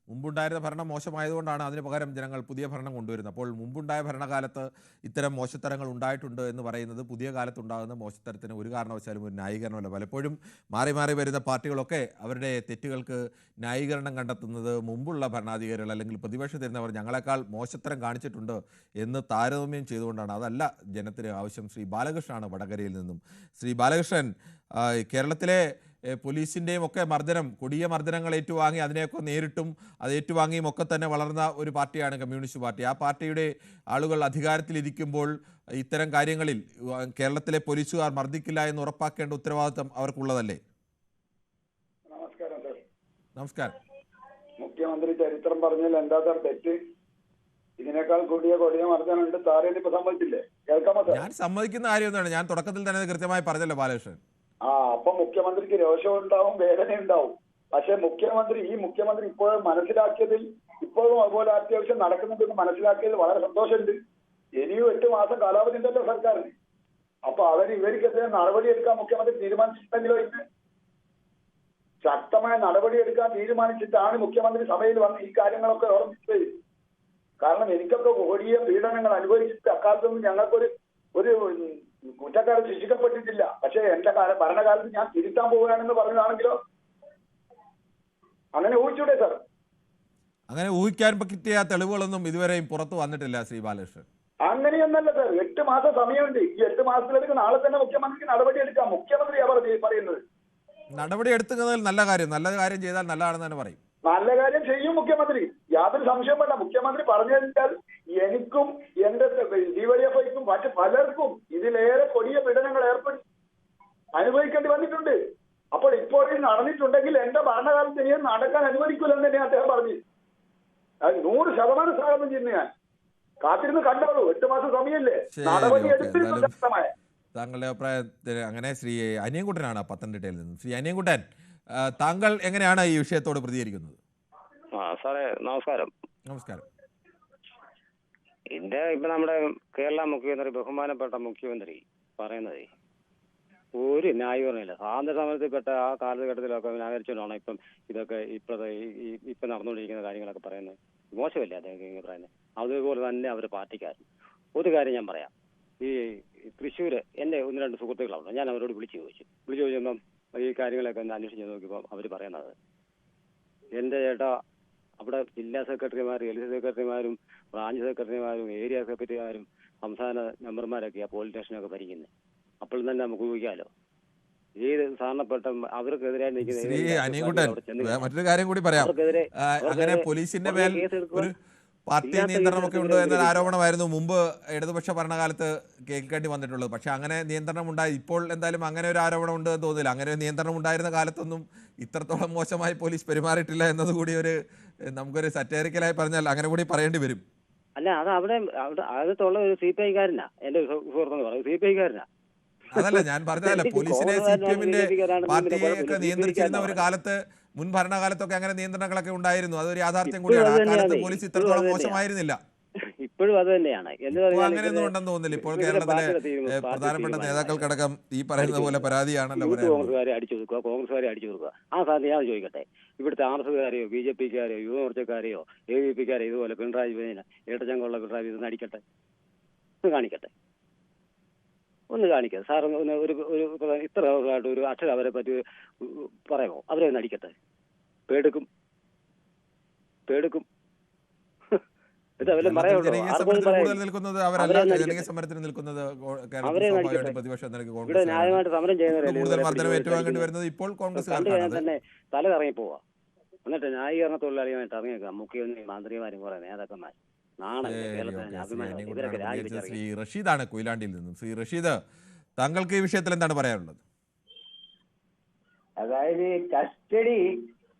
മുമ്പുണ്ടായിരുന്ന ഭരണം മോശമായതുകൊണ്ടാണ് അതിന് പകരം ജനങ്ങൾ പുതിയ ഭരണം കൊണ്ടുവരുന്നത്. അപ്പോൾ മുമ്പുണ്ടായ ഭരണകാലത്ത് ഇത്തരം മോശത്തരങ്ങൾ ഉണ്ടായിട്ടുണ്ട് എന്ന് പറയുന്നത് പുതിയ കാലത്തുണ്ടാകുന്ന മോശത്തരത്തിന് ഒരു കാരണവശാലും ഒരു ന്യായീകരണമല്ല. പലപ്പോഴും മാറി മാറി വരുന്ന പാർട്ടികളൊക്കെ അവരുടെ തെറ്റുകൾക്ക് ന്യായീകരണം കണ്ടെത്തുന്നത് മുമ്പുള്ള ഭരണാധികാരികൾ അല്ലെങ്കിൽ പ്രതിപക്ഷത്തിരുന്നവർ ഞങ്ങളെക്കാൾ മോശത്തരം കാണിച്ചിട്ടുണ്ട് എന്ന് താരതമ്യം ചെയ്തുകൊണ്ടാണ്. അതല്ല ജനത്തിന് ആവശ്യം. ശ്രീ ബാലകൃഷ്ണനാണ് വടകരയിൽ നിന്നും. ശ്രീ ബാലകൃഷ്ണൻ, കേരളത്തിലെ പോലീസിൻ്റെയും ഒക്കെ മർദ്ദനം, കൊടിയ മർദ്ദനങ്ങൾ ഏറ്റുവാങ്ങി അതിനെയൊക്കെ നേരിട്ടും അത് ഏറ്റുവാങ്ങിയും ഒക്കെ തന്നെ വളർന്ന ഒരു പാർട്ടിയാണ് കമ്മ്യൂണിസ്റ്റ് പാർട്ടി. ആ പാർട്ടിയുടെ ആളുകൾ അധികാരത്തിലിരിക്കുമ്പോൾ ഇത്തരം കാര്യങ്ങളിൽ കേരളത്തിലെ പോലീസുകാർ മർദ്ദിക്കില്ല എന്ന് ഉറപ്പാക്കേണ്ട ഉത്തരവാദിത്വം അവർക്കുള്ളതല്ലേ? നമസ്കാരം സാർ. നമസ്കാരം. മുഖ്യമന്ത്രി ചരിത്രം പറഞ്ഞാൽ എന്താ സാർ തെറ്റ്? ഇതിനേക്കാൾ കൊടിയ മർദ്ദനുണ്ട്. താരേന് ഇപ്പൊ സമ്മതിച്ചില്ലേ? കേൾക്കാമോ സാർ? ഞാൻ സമ്മതിക്കുന്ന കാര്യമൊന്നുമാണ്. ഞാൻ തുടക്കത്തിൽ തന്നെ കൃത്യമായി പറഞ്ഞല്ലോ ബാലകൃഷ്ണൻ. അപ്പൊ മുഖ്യമന്ത്രിക്ക് രോഷം ഉണ്ടാവും, വേദന ഉണ്ടാവും. പക്ഷെ ഈ മുഖ്യമന്ത്രി ഇപ്പോഴും മനസ്സിലാക്കിയതിൽ, ഇപ്പോഴും അതുപോലെ അത്യാവശ്യം നടക്കുന്നുണ്ടെന്ന് മനസ്സിലാക്കിയതിൽ വളരെ സന്തോഷമുണ്ട്. ഇനിയും 8 മാസം കാലാവധി ഉണ്ടല്ലോ സർക്കാരിന്. അപ്പൊ ഇവർക്കെതിരെ നടപടിയെടുക്കാൻ മുഖ്യമന്ത്രി തീരുമാനിച്ചിട്ടുണ്ടെങ്കിലോ ഇന്ന് ശക്തമായ നടപടിയെടുക്കാൻ തീരുമാനിച്ചിട്ടാണ് മുഖ്യമന്ത്രി സഭയിൽ വന്ന് ഈ കാര്യങ്ങളൊക്കെ ഓർമ്മിച്ചത്. കാരണം എനിക്കൊക്കെ കൊടിയ പീഡനങ്ങൾ അനുഭവിച്ചിട്ട് അക്കാലത്തൊന്നും ഞങ്ങൾക്കൊരു കുറ്റക്കാരൻ ശിക്ഷിക്കപ്പെട്ടിട്ടില്ല. പക്ഷെ എന്റെ ഭരണകാലത്ത് ഞാൻ തിരുത്താൻ പോവുകയാണെന്ന് പറഞ്ഞതാണെങ്കിലോ അങ്ങനെ ഊഹിച്ചൂടെ സാർ? അങ്ങനെ ഊഹിക്കാൻ പറ്റിയ തെളിവുകളൊന്നും ഇതുവരെയും പുറത്തു വന്നിട്ടില്ല ശ്രീ ബാലകൃഷ്ണൻ. അങ്ങനെയൊന്നല്ല സാർ. 8 മാസം സമയമുണ്ട്. ഈ 8 മാസത്തിലേക്ക് നാളെ തന്നെ മുഖ്യമന്ത്രിക്ക് നടപടി എടുക്കാം. മുഖ്യമന്ത്രിയാ പറയുന്നത്. നടപടി എടുക്കുന്നതിൽ നല്ല കാര്യം ചെയ്താൽ നല്ലതാണെന്ന് തന്നെ പറയും. നല്ല കാര്യം ചെയ്യും മുഖ്യമന്ത്രി, യാതൊരു സംശയം വേണ്ട. മുഖ്യമന്ത്രി പറഞ്ഞു കഴിഞ്ഞാൽ എനിക്കും എന്റെ ഡിവൈഎഫ്ഐക്കും മറ്റു പലർക്കും ഇതിലേറെ കൊടിയ പീഡനങ്ങൾ അനുഭവിക്കേണ്ടി വന്നിട്ടുണ്ട്. അപ്പോൾ ഇപ്പോഴും നടന്നിട്ടുണ്ടെങ്കിൽ എന്റെ ഭരണകാലത്ത് ഇനി നടക്കാൻ അനുവദിക്കില്ലെന്ന് തന്നെ അദ്ദേഹം പറഞ്ഞു. 100% സ്വാഗതം ചെയ്യുന്നു. ഞാൻ കാത്തിരുന്ന് കണ്ടോളൂ. 8 മാസം സമയമില്ലേ? നടപടി എടുത്തിട്ടുണ്ട് ശക്തമായ. താങ്കളുടെ അഭിപ്രായത്തിൽ അങ്ങനെ ശ്രീ അനിയൻകുട്ടനാണ് പത്തനംതിട്ടയിൽ നിന്നും. ശ്രീ അനിയൻകുട്ടൻ, താങ്കൾ എങ്ങനെയാണ് ഈ വിഷയത്തോട് പ്രതികരിക്കുന്നത്? സാറേ നമസ്കാരം. നമസ്കാരം. ഇപ്പൊ നമ്മുടെ കേരള മുഖ്യമന്ത്രി, ബഹുമാനപ്പെട്ട മുഖ്യമന്ത്രി പറയുന്നത് ഒരു ന്യായീകരണമില്ല. സ്വാതന്ത്ര്യ സമരത്തിൽപ്പെട്ട ആ കാലഘട്ടത്തിലൊക്കെ ന്യായീകരിച്ചുകൊണ്ടാണ് ഇതൊക്കെ ഇപ്പൊ നടന്നുകൊണ്ടിരിക്കുന്ന കാര്യങ്ങളൊക്കെ പറയുന്നത്. മോശമല്ലേ അദ്ദേഹം പറയുന്നത്? അതുപോലെ തന്നെ അവർ പാർട്ടിക്കാരും. ഒരു കാര്യം ഞാൻ പറയാം. ഈ തൃശ്ശൂര് എന്റെ 1-2 സുഹൃത്തുക്കളുണ്ട്. ഞാൻ അവരോട് വിളിച്ചു ചോദിച്ചപ്പം ഈ കാര്യങ്ങളൊക്കെ ഒന്ന് അന്വേഷിച്ച് നോക്കിയപ്പോൾ അവർ പറയുന്നത്, എന്റെ ചേട്ടാ അവിടെ ജില്ലാ സെക്രട്ടറിമാർ, എൽ.സി. സെക്രട്ടറിമാരും ബ്രാഞ്ച് സെക്രട്ടറിമാരും ഏരിയ സെക്രട്ടറിമാരും സംസ്ഥാന മെമ്പർമാരൊക്കെയാ പോലീസ് സ്റ്റേഷനൊക്കെ ഭരിക്കുന്നത്. അപ്പോൾ തന്നെ നമുക്ക് ഊഹിക്കാമല്ലോ ഏത് സാധാരണപ്പെട്ട അവർക്കെതിരെ മറ്റൊരു കാര്യം കൂടി പറയാം. അങ്ങനെ പോലീസിന്റെ മേൽ ഒരു പാർട്ടി നിയന്ത്രണമൊക്കെ ഉണ്ട് എന്നൊരു ആരോപണമായിരുന്നു മുമ്പ് ഇടതുപക്ഷ ഭരണകാലത്ത് കേൾക്കേണ്ടി വന്നിട്ടുള്ളത്. പക്ഷെ അങ്ങനെ നിയന്ത്രണം ഉണ്ടായി. ഇപ്പോൾ എന്തായാലും അങ്ങനെ ഒരു ആരോപണം ഉണ്ട് എന്ന് തോന്നില്ല. അങ്ങനെ ഒരു നിയന്ത്രണം ഉണ്ടായിരുന്ന കാലത്തൊന്നും ഇത്രത്തോളം മോശമായി പോലീസ് പെരുമാറിയിട്ടില്ല എന്നതുകൂടി നമുക്കൊരു സറ്റേറിക്കലായി പറഞ്ഞാൽ അങ്ങനെ കൂടി പറയേണ്ടി വരും. അല്ല, അത് അവിടെ അകത്തുള്ള ഒരു CPI-കാരനാ എന്റെ സുഹൃത്തെന്ന് പറയും. CPI-കാരനാ. അതല്ല ഞാൻ പറഞ്ഞതല്ല. പോലീസിനെ CPM-ന്റെ പാർട്ടിയെയൊക്കെ നിയന്ത്രിച്ചിരുന്ന ഒരു കാലത്ത്, മുൻ ഭരണകാലത്തൊക്കെ അങ്ങനെ നിയന്ത്രണങ്ങളൊക്കെ ഉണ്ടായിരുന്നു. അതൊരു യാഥാർത്ഥ്യം കൂടിയാണ്. ആ കാലത്ത് പോലീസ് ഇത്രത്തോളം മോശമായിരുന്നില്ല. ഇപ്പോഴും അത് തന്നെയാണ്. എന്ന് പറഞ്ഞാൽ അങ്ങനെയൊന്നും ഉണ്ടെന്ന് തോന്നുന്നില്ല. ഇപ്പോൾ കേരളത്തിലെ പ്രധാനപ്പെട്ട നേതാക്കൾക്കടക്കം ഈ പറയുന്നത് പോലെ പരാതിയാണല്ലോ യൂത്ത് കോൺഗ്രസ്സുകാരെ അടിച്ചു കൊടുക്കുക, കോൺഗ്രസ്സുകാരെ അടിച്ചു കൊടുക്കുക. ആ സാധനം ഞാൻ ചോദിക്കട്ടെ, ഇവിടുത്തെ RSകാരെയോ BJPക്കാരെയോ യുവമോർച്ചക്കാരെയോ AVPക്കാരെയോ ഇതുപോലെ പിണറായി വിജയന് ഇരട്ടച്ചങ്കുള്ള പിണറായി വിജയൻ അടിക്കട്ടെ, ഒന്ന് കാണിക്കട്ടെ, ഒന്ന് കാണിക്കട്ടെ സാർ. ഒരു ഇത്ര ദിവസമായിട്ട് ഒരു അക്ഷരം അവരെ പറ്റി പറയുമോ? അവരെ ഒന്ന് അടിക്കട്ടെ, പേടുക്കും. ഇവിടെ ന്യായമായിട്ട് സമരം ചെയ്യുന്നവരല്ലേ ഇപ്പോൾ തന്നെ തല കറങ്ങി പോവാ. എന്നിട്ട് ന്യായീകരണ തൊഴിലാളിയുമായിട്ട് ഇറങ്ങിയേക്കാം മുഖ്യമന്ത്രി മന്ത്രിമാരും കുറെ നേതാക്കന്മാർ. ശ്രീ റഷീദാണ് കൊയിലാണ്ടിയിൽ നിന്നും. ശ്രീ റഷീദ്, താങ്കൾക്ക് ഈ വിഷയത്തിൽ എന്താണ് പറയാനുള്ളത്? അതായത് കസ്റ്റഡി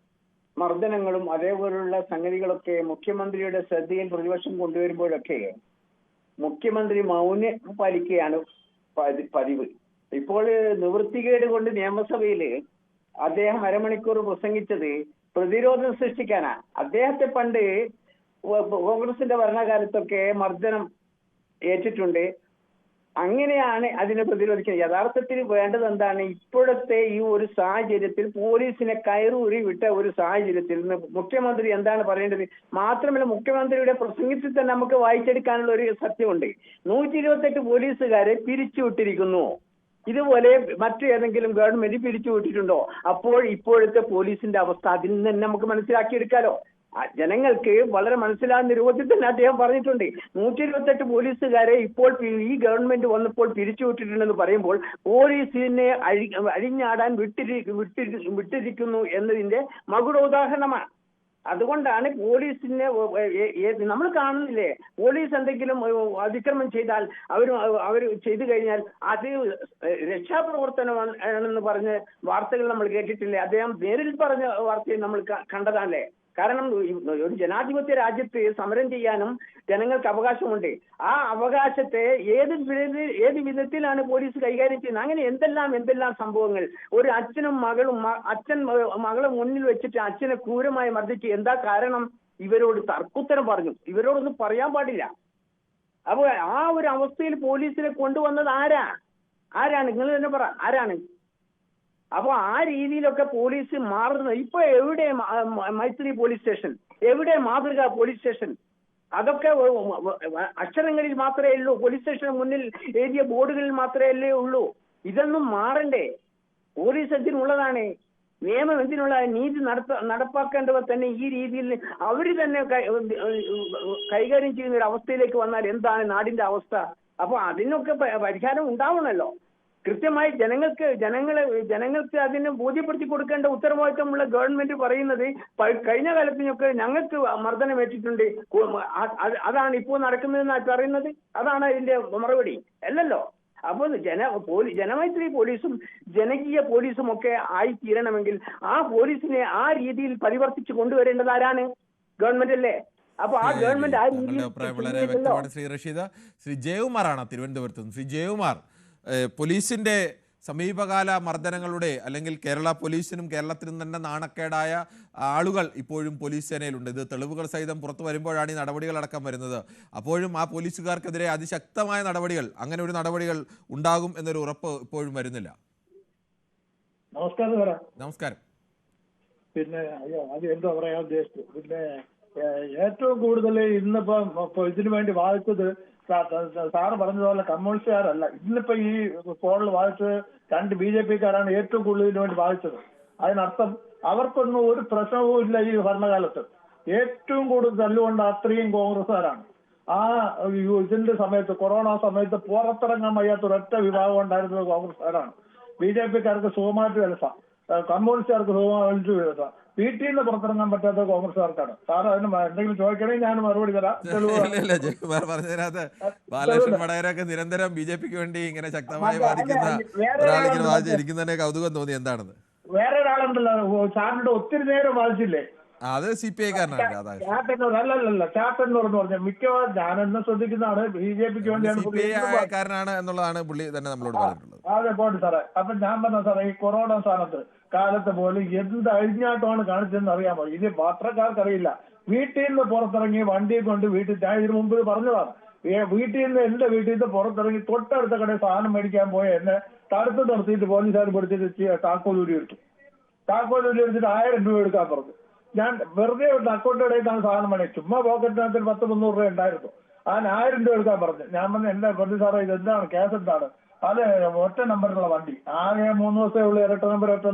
മർദ്ദനങ്ങളും അതേപോലുള്ള സംഗതികളൊക്കെ മുഖ്യമന്ത്രിയുടെ ശ്രദ്ധയിൽ പ്രതിപക്ഷം കൊണ്ടുവരുമ്പോഴൊക്കെ മുഖ്യമന്ത്രി മൗനം പാലിക്കുകയാണ് പതിവ്. ഇപ്പോൾ നിവൃത്തികേട് കൊണ്ട് നിയമസഭയില് അദ്ദേഹം അരമണിക്കൂർ പ്രസംഗിച്ചത് പ്രതിരോധം സൃഷ്ടിക്കാനാണ്. അദ്ദേഹത്തെ പണ്ട് കോൺഗ്രസിന്റെ ഭരണകാലത്തൊക്കെ മർദ്ദനം ഏറ്റിട്ടുണ്ട്. അങ്ങനെയാണ് അതിനെ പ്രതിരോധിക്കുന്നത്. യഥാർത്ഥത്തിൽ വേണ്ടത് എന്താണ്? ഇപ്പോഴത്തെ ഈ ഒരു സാഹചര്യത്തിൽ പോലീസിനെ കയറൂരി വിട്ട ഒരു സാഹചര്യത്തിൽ നിന്ന് മുഖ്യമന്ത്രി എന്താണ് പറയേണ്ടത്? മാത്രമല്ല, മുഖ്യമന്ത്രിയുടെ പ്രസംഗത്തിൽ തന്നെ നമുക്ക് വായിച്ചെടുക്കാനുള്ള ഒരു സത്യമുണ്ട്. 128 പോലീസുകാരെ പിരിച്ചുവിട്ടിരിക്കുന്നു. ഇതുപോലെ മറ്റു ഏതെങ്കിലും ഗവൺമെന്റ് പിരിച്ചുവിട്ടിട്ടുണ്ടോ? അപ്പോൾ ഇപ്പോഴത്തെ പോലീസിന്റെ അവസ്ഥ അതിൽ നിന്ന് തന്നെ നമുക്ക് മനസ്സിലാക്കിയെടുക്കാലോ. ജനങ്ങൾക്ക് വളരെ മനസ്സിലാകുന്ന രൂപത്തിൽ തന്നെ അദ്ദേഹം പറഞ്ഞിട്ടുണ്ട്. 128 പോലീസുകാരെ ഇപ്പോൾ ഈ ഗവൺമെന്റ് വന്നപ്പോൾ പിരിച്ചുവിട്ടിട്ടുണ്ടെന്ന് പറയുമ്പോൾ പോലീസിനെ അഴിഞ്ഞാടാൻ വിട്ടിരിക്കുന്നു എന്നതിന്റെ മകുട ഉദാഹരണമാണ്. അതുകൊണ്ടാണ് പോലീസിനെ നമ്മൾ കാണുന്നില്ലേ, പോലീസ് എന്തെങ്കിലും അതിക്രമം ചെയ്താൽ അവർ ചെയ്തു കഴിഞ്ഞാൽ അത് രക്ഷാപ്രവർത്തനമാണെന്ന് പറഞ്ഞ് വാർത്തകൾ നമ്മൾ കേട്ടിട്ടില്ലേ? അദ്ദേഹം നേരിൽ പറഞ്ഞ വാർത്തയും നമ്മൾ കണ്ടതാണല്ലേ. കാരണം ഒരു ജനാധിപത്യ രാജ്യത്ത് സമരം ചെയ്യാനും ജനങ്ങൾക്ക് അവകാശമുണ്ട്. ആ അവകാശത്തെ ഏത് വിധത്തിലാണ് പോലീസ് കൈകാര്യം ചെയ്യുന്നത്? അങ്ങനെ എന്തെല്ലാം സംഭവങ്ങൾ. ഒരു അച്ഛനും മകളും അച്ഛൻ മകളെ മുന്നിൽ വെച്ചിട്ട് അച്ഛനെ ക്രൂരമായി മർദ്ദിച്ച് എന്താ കാരണം? ഇവരോട് തർക്കുത്തരം പറഞ്ഞു. ഇവരോടൊന്നും പറയാൻ പാടില്ല. അപ്പോൾ ആ ഒരു അവസ്ഥയിൽ പോലീസിനെ കൊണ്ടുവന്നത് ആരാണ്? നിങ്ങൾ തന്നെ പറ, ആരാണ്? അപ്പൊ ആ രീതിയിലൊക്കെ പോലീസ് മാറുന്നത്. ഇപ്പൊ എവിടെ മൈത്രി പോലീസ് സ്റ്റേഷൻ, എവിടെ മാതൃക പോലീസ് സ്റ്റേഷൻ? അതൊക്കെ അക്ഷരങ്ങളിൽ മാത്രമേ ഉള്ളൂ. പോലീസ് സ്റ്റേഷന് മുന്നിൽ എഴുതിയ ബോർഡുകളിൽ മാത്രമേ ഉള്ളൂ. ഇതൊന്നും മാറണ്ടേ? പോലീസ് എന്തിനുള്ളതാണ്? നിയമം എന്തിനുള്ള? നീതി നടപ്പാക്കേണ്ടവർ തന്നെ ഈ രീതിയിൽ അവർ തന്നെ കൈകാര്യം ചെയ്യുന്ന ഒരു അവസ്ഥയിലേക്ക് വന്നാൽ എന്താണ് നാടിന്റെ അവസ്ഥ? അപ്പൊ അതിനൊക്കെ പരിഹാരം ഉണ്ടാവണമല്ലോ. കൃത്യമായി ജനങ്ങൾക്ക് അതിനെ ബോധ്യപ്പെടുത്തി കൊടുക്കേണ്ട ഉത്തരവാദിത്തമുള്ള ഗവൺമെന്റ് പറയുന്നത് കഴിഞ്ഞ കാലത്തിനൊക്കെ ഞങ്ങൾക്ക് മർദ്ദനമേറ്റിട്ടുണ്ട്, അതാണ് ഇപ്പോൾ നടക്കുന്നതെന്നാണ് പറയുന്നത്. അതാണ് അതിന്റെ മറുപടി അല്ലല്ലോ. അപ്പോൾ ജനമൈത്രി പോലീസും ജനകീയ പോലീസും ഒക്കെ ആയിത്തീരണമെങ്കിൽ ആ പോലീസിനെ ആ രീതിയിൽ പരിവർത്തിച്ച് കൊണ്ടുവരേണ്ടത് ആരാണ്? ഗവൺമെന്റ് അല്ലേ? അപ്പൊ ആ ഗവൺമെന്റ് ആ രീതിയിൽ. ശ്രീ റഷീദ്, ശ്രീ ജയകുമാറാണ് തിരുവനന്തപുരത്ത് നിന്ന്. ശ്രീ ജയകുമാർ, പോലീസിന്റെ സമീപകാല മർദ്ദനങ്ങളുടെ അല്ലെങ്കിൽ കേരള പോലീസിനും കേരളത്തിനും തന്നെ നാണക്കേടായ ആളുകൾ ഇപ്പോഴും പോലീസ് സേനയിലുണ്ട്. ഇത് തെളിവുകൾ സഹിതം പുറത്തു വരുമ്പോഴാണ് ഈ നടപടികളടക്കം വരുന്നത്. അപ്പോഴും ആ പോലീസുകാർക്കെതിരെ അതിശക്തമായ നടപടികൾ, അങ്ങനെ ഒരു നടപടികൾ ഉണ്ടാകും എന്നൊരു ഉറപ്പ് ഇപ്പോഴും വരുന്നില്ല. നമസ്കാരം. പിന്നെ അത് എന്താ പറയാ ഉദ്ദേശിച്ചത്? പിന്നെ ഏറ്റവും കൂടുതൽ ഇന്നിപ്പോ ഇതിനു വേണ്ടി വാദിച്ചത് സാറ് പറഞ്ഞതുപോലെ കമ്മ്യൂണിസ്റ്റുകാരല്ല. ഇന്നിപ്പോ ഈ ഫോണിൽ വാദിച്ചത് 2 BJPക്കാരാണ് ഏറ്റവും കൂടുതൽ ഇതിനു വേണ്ടി വാദിച്ചത്. അതിനർത്ഥം അവർക്കൊന്നും ഒരു പ്രശ്നവും ഇല്ല. ഈ ഭരണകാലത്ത് ഏറ്റവും കൂടുതൽ തല്ലുകൊണ്ട് അത്രയും കോൺഗ്രസ്സുകാരാണ്. ആ ഇതിന്റെ സമയത്ത്, കൊറോണ സമയത്ത് പുറത്തിറങ്ങാൻ വയ്യാത്ത ഒരൊറ്റ വിഭാഗം ഉണ്ടായിരുന്നത് കോൺഗ്രസ്സുകാരാണ്. BJPക്കാർക്ക് സുഖമായിട്ട് വിലസ, കമ്മ്യൂണിസ്റ്റുകാർക്ക് സുഖമായിട്ട് വിലസ, വീട്ടിൽ നിന്ന് പുറത്തിറങ്ങാൻ പറ്റാത്ത കോൺഗ്രസ്സുകാർക്കാണ്. സാർ അതിന് എന്തെങ്കിലും ചോദിക്കണമെങ്കിൽ ഞാൻ മറുപടി തരാം. ജയകുമാർ പറഞ്ഞതിനകത്ത് ബാലകൃഷ്ണൻ വടകരൊക്കെ നിരന്തരം BJPക്ക് വേണ്ടി ഇങ്ങനെ ശക്തമായി വാദിക്കുന്ന ഒരാളിങ്ങനെ വാദിച്ചിരിക്കുന്നതിനെ കൗതുകം തോന്നി. എന്താണെന്ന്? വേറെ ഒരാളുണ്ടല്ലോ സാറിന്റെ ഒത്തിരി നേരം വാദിച്ചില്ലേ? അത് CPI-കാരനാണ്. അല്ലല്ല, ചാത്തന്നൂർ എന്ന് പറഞ്ഞ മിക്കവാറും ഞാനെന്നെ ശ്രദ്ധിക്കുന്നതാണ് BJPക്ക് വേണ്ടിയാണ് CPI-കാരനാണ് എന്നുള്ളതാണ് പുള്ളി തന്നെ നമ്മളോട് പറഞ്ഞിട്ടുള്ളത്. അതെ പോട്ടെ സാറേ. അപ്പൊ ഞാൻ പറഞ്ഞ സാറേ, ഈ കൊറോണ കാലത്ത് പോലും എന്ത് അഴിഞ്ഞാട്ടമാണ് കാണിച്ചതെന്ന് അറിയാമോ? ഇത് പത്രക്കാർക്കറിയില്ല. വീട്ടിൽ നിന്ന് പുറത്തിറങ്ങി വണ്ടിയെ കൊണ്ട് വീട്ടിൽ, ഞാൻ ഇതിനു മുമ്പ് പറഞ്ഞതാണ്, വീട്ടിൽ നിന്ന് എന്റെ വീട്ടിൽ നിന്ന് പുറത്തിറങ്ങി തൊട്ടടുത്ത കടയിൽ സാധനം മേടിക്കാൻ പോയ എന്നെ തടുത്ത് നിർത്തിയിട്ട് പോലീസുകാർ പിടിച്ചിട്ട് താക്കോലൂരി എടുത്തു. താക്കോലൂരി എടുത്തിട്ട് 1000 രൂപ എടുക്കാൻ പറഞ്ഞു. ഞാൻ വെറുതെ ഒരു അക്കൗണ്ട് ഇടയിലാണ് സാധനം വേണേ, ചുമ്മാ പോക്കറ്റിനകത്ത് 100-300 രൂപ ഉണ്ടായിരുന്നു. അതിന് 1000 രൂപ എടുക്കാൻ പറഞ്ഞു. ഞാൻ പറഞ്ഞു, എന്റെ പ്രതി സാറേ ഇത് എന്താണ്, കേസ് എന്താണ്? അത് ഒറ്റ നമ്പറിലുള്ള വണ്ടി, ആകെ 3 ദിവസമേ ഉള്ളൂ, ഒറ്റ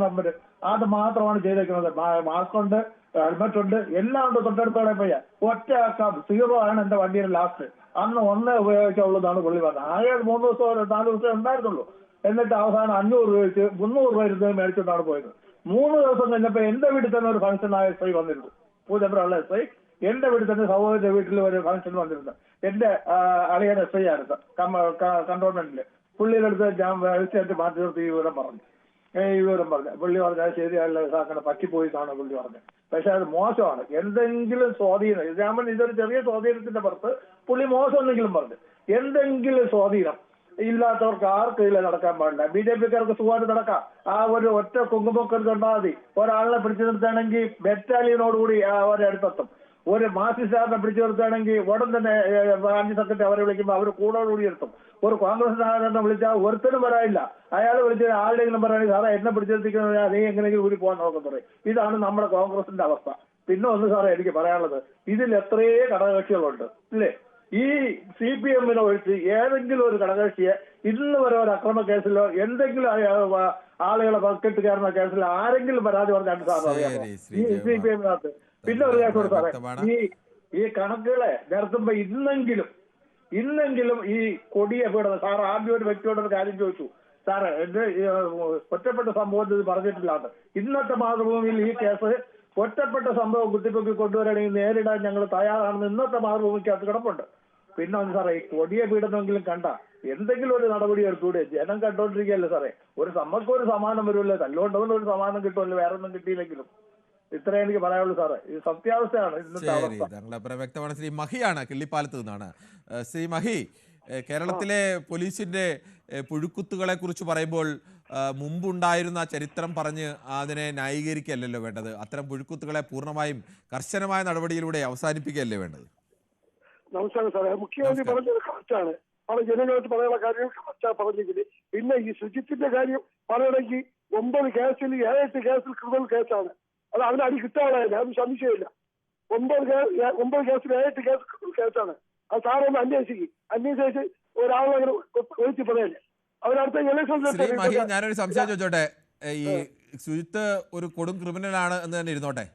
നമ്പർ, അത് മാത്രമാണ് ചെയ്തേക്കുന്നത്. മാസ്ക് ഉണ്ട്, ഹെൽമെറ്റ് ഉണ്ട്, എല്ലാം ഉണ്ട്. തൊട്ടടുത്തോടെ പോയ ഒറ്റ 0 ആണ് എന്റെ വണ്ടിയുടെ ലാസ്റ്റ്. അന്ന് 1 ഉപയോഗിച്ചുള്ളതാണ് പുള്ളി പറഞ്ഞത്. ആകെ 3 ദിവസം 4 ദിവസം ഉണ്ടായിരുന്നുള്ളൂ. എന്നിട്ട് അവസാനം 500 രൂപ വെച്ച് 300 രൂപ ഇരുന്ന് മേടിച്ചിട്ടാണ് പോയത്. 3 ദിവസം കഴിഞ്ഞപ്പോ എന്റെ വീട്ടിൽ തന്നെ ഒരു ഫംഗ്ഷനായ SI വന്നിരുന്നു. പൂജപ്പുറമുള്ള SI എന്റെ വീട്ടിൽ തന്നെ സഹോദരന്റെ വീട്ടിൽ ഒരു ഫംഗ്ഷൻ വന്നിരുന്നു. എന്റെ അളിയൻ SI ആയിരുന്നു കണ്ടോൺമെന്റില്. പുള്ളിയുടെ അടുത്ത് ഞാൻ രജിസ്റ്റർ മാറ്റി നിർത്തി ഈ വിവരം പറഞ്ഞു. പുള്ളി പറഞ്ഞാൽ ശരിയല്ല, ഇതാക്കണം, പറ്റിപ്പോയി കാണും പുള്ളി പറഞ്ഞു. പക്ഷെ അത് മോശമാണ്. എന്തെങ്കിലും സ്വാധീനം, ഇതൊരു ചെറിയ സ്വാധീനത്തിന്റെ പുറത്ത് പുള്ളി മോശം എന്തെങ്കിലും പറഞ്ഞു, എന്തെങ്കിലും സ്വാധീനം ഇല്ലാത്തവർക്ക് ആർക്കും ഇതിൽ നടക്കാൻ പാടില്ല. BJPക്കാർക്ക് സുഖമായിട്ട് നടക്കാം. ആ ഒരു ഒറ്റ കുങ്കുമൊക്കെ ഉണ്ടാൽ മതി. ഒരാളിനെ പിടിച്ചു നിർത്തുകയാണെങ്കിൽ ബറ്റാലിയനോടുകൂടി അവരെ അടുത്തെത്തും. ഒരു മാർക്സിസ്റ്റുകാരനെ പിടിച്ചു നിർത്തുകയാണെങ്കിൽ ഉടൻ തന്നെ ബ്രാഞ്ച് സെക്രട്ടറി അവരെ വിളിക്കുമ്പോൾ അവർ കൂടോടുകൂടി എത്തും. ഒരു കോൺഗ്രസിനെ വിളിച്ചാൽ ഒരുത്തരും വരാനില്ല. അയാൾ വിളിച്ച് ആരുടെയെങ്കിലും പറയുകയാണെങ്കിൽ സാറേ എന്നെ പിടിച്ചെത്തിക്കുന്നത് നീ എങ്ങനെയെങ്കിലും ഊരി പോകാൻ നോക്കുന്നത്. ഇതാണ് നമ്മുടെ കോൺഗ്രസിന്റെ അവസ്ഥ. പിന്നെ ഒന്ന് സാറേ എനിക്ക് പറയാനുള്ളത്, ഇതിൽ എത്രയേ ഘടകകക്ഷികളുണ്ട് ഇല്ലേ? ഈ CPM-നെ ഒഴിച്ച് ഏതെങ്കിലും ഒരു ഘടകകക്ഷിയെ ഇന്ന് വരെ ഒരു അക്രമ കേസിലോ എന്തെങ്കിലും ആളുകളെ ബക്കറ്റ് കയറുന്ന കേസിൽ ആരെങ്കിലും പരാതി പറഞ്ഞാൽ സാറിന് അറിയാമോ ഈ CPM-നകത്ത്? പിന്നെ ഒരു കേസോട് സാറേ, ഈ കണക്കുകളെ നിരത്തുമ്പോ ഇന്നെങ്കിലും ഈ കൊടിയെ പീഡനം, സാർ ആദ്യം ഒരു വ്യക്തിയോട് ഒരു കാര്യം ചോദിച്ചു, സാറ് എന്റെ ഒറ്റപ്പെട്ട സംഭവത്തിൽ ഇത് പറഞ്ഞിട്ടില്ലാണ്ട് ഇന്നത്തെ മാതൃഭൂമിയിൽ ഈ കേസ് ഒറ്റപ്പെട്ട സംഭവം കുത്തിപ്പൊക്കി കൊണ്ടുവരണമെങ്കിൽ നേരിടാൻ ഞങ്ങൾ തയ്യാറാണെന്ന് ഇന്നത്തെ മാതൃഭൂമിക്കകത്ത് കിടപ്പുണ്ട്. പിന്നെ ഒന്ന് സാറേ, ഈ കൊടിയെ പീഡനമെങ്കിലും കണ്ട എന്തെങ്കിലും ഒരു നടപടി എടുത്തൂടെ? ജനം കണ്ടോണ്ടിരിക്കുകയല്ലേ സാറേ. നമുക്കൊരു സമാനം വരുമല്ലോ, തല്ലുകൊണ്ടവന് ഒരു സമാനം കിട്ടുമല്ലോ, വേറെ ഒന്നും കിട്ടിയില്ലെങ്കിലും. ഇത്രേ എനിക്ക് പറയാനുള്ളൂ സാറേ. ഇത് സത്യാവസ്ഥയാണ് ഇന്നത്തെ അവസ്ഥ. താങ്കളുടെ വ്യക്തമാണ്. ശ്രീ മഹിയാണ് കിള്ളിപ്പാലത്ത് നിന്നാണ്. ശ്രീ മഹി, കേരളത്തിലെ പോലീസിന്റെ പുഴുക്കുത്തുകളെ കുറിച്ച് പറയുമ്പോൾ മുമ്പുണ്ടായിരുന്ന ചരിത്രം പറഞ്ഞ് അതിനെ ന്യായീകരിക്കുകയല്ലല്ലോ വേണ്ടത്. അത്തരം പുഴുക്കുത്തുകളെ പൂർണ്ണമായും കർശനമായ നടപടിയിലൂടെ അവസാനിപ്പിക്കുകയല്ലേ വേണ്ടത്? നമസ്കാരം സാറേ. മുഖ്യമന്ത്രി പറഞ്ഞത് കറക്റ്റാണ്. അവിടെ ജനങ്ങൾക്ക് പറയാനുള്ള കാര്യങ്ങൾ കറക്റ്റാണ് പറഞ്ഞെങ്കിൽ. പിന്നെ ഈ ശുചിത്വത്തിന്റെ കാര്യം പറയണമെങ്കിൽ 9 കേസിൽ 7 കേസിൽ ക്രിമിനൽ കേസാണ്. അത് അവന് അടി കിട്ടാനായില്ല, അത് സംശയമില്ല. 9 കേസിൽ 7 കേസ് ക്രിമിനൽ കേസാണ്. അത് സാറൊന്ന് അന്വേഷിച്ച് ഒരാളെ അങ്ങനെ ഒഴിച്ച് പറയല്ലേ. ശ്രീ മഹി, ഞാനൊരു സംശയം ചോദിച്ചോട്ടെ. ഈ സുജിത്ത് ഒരു കൊടും ക്രിമിനലാണ് എന്ന് തന്നെ ഇരുന്നോട്ടെ,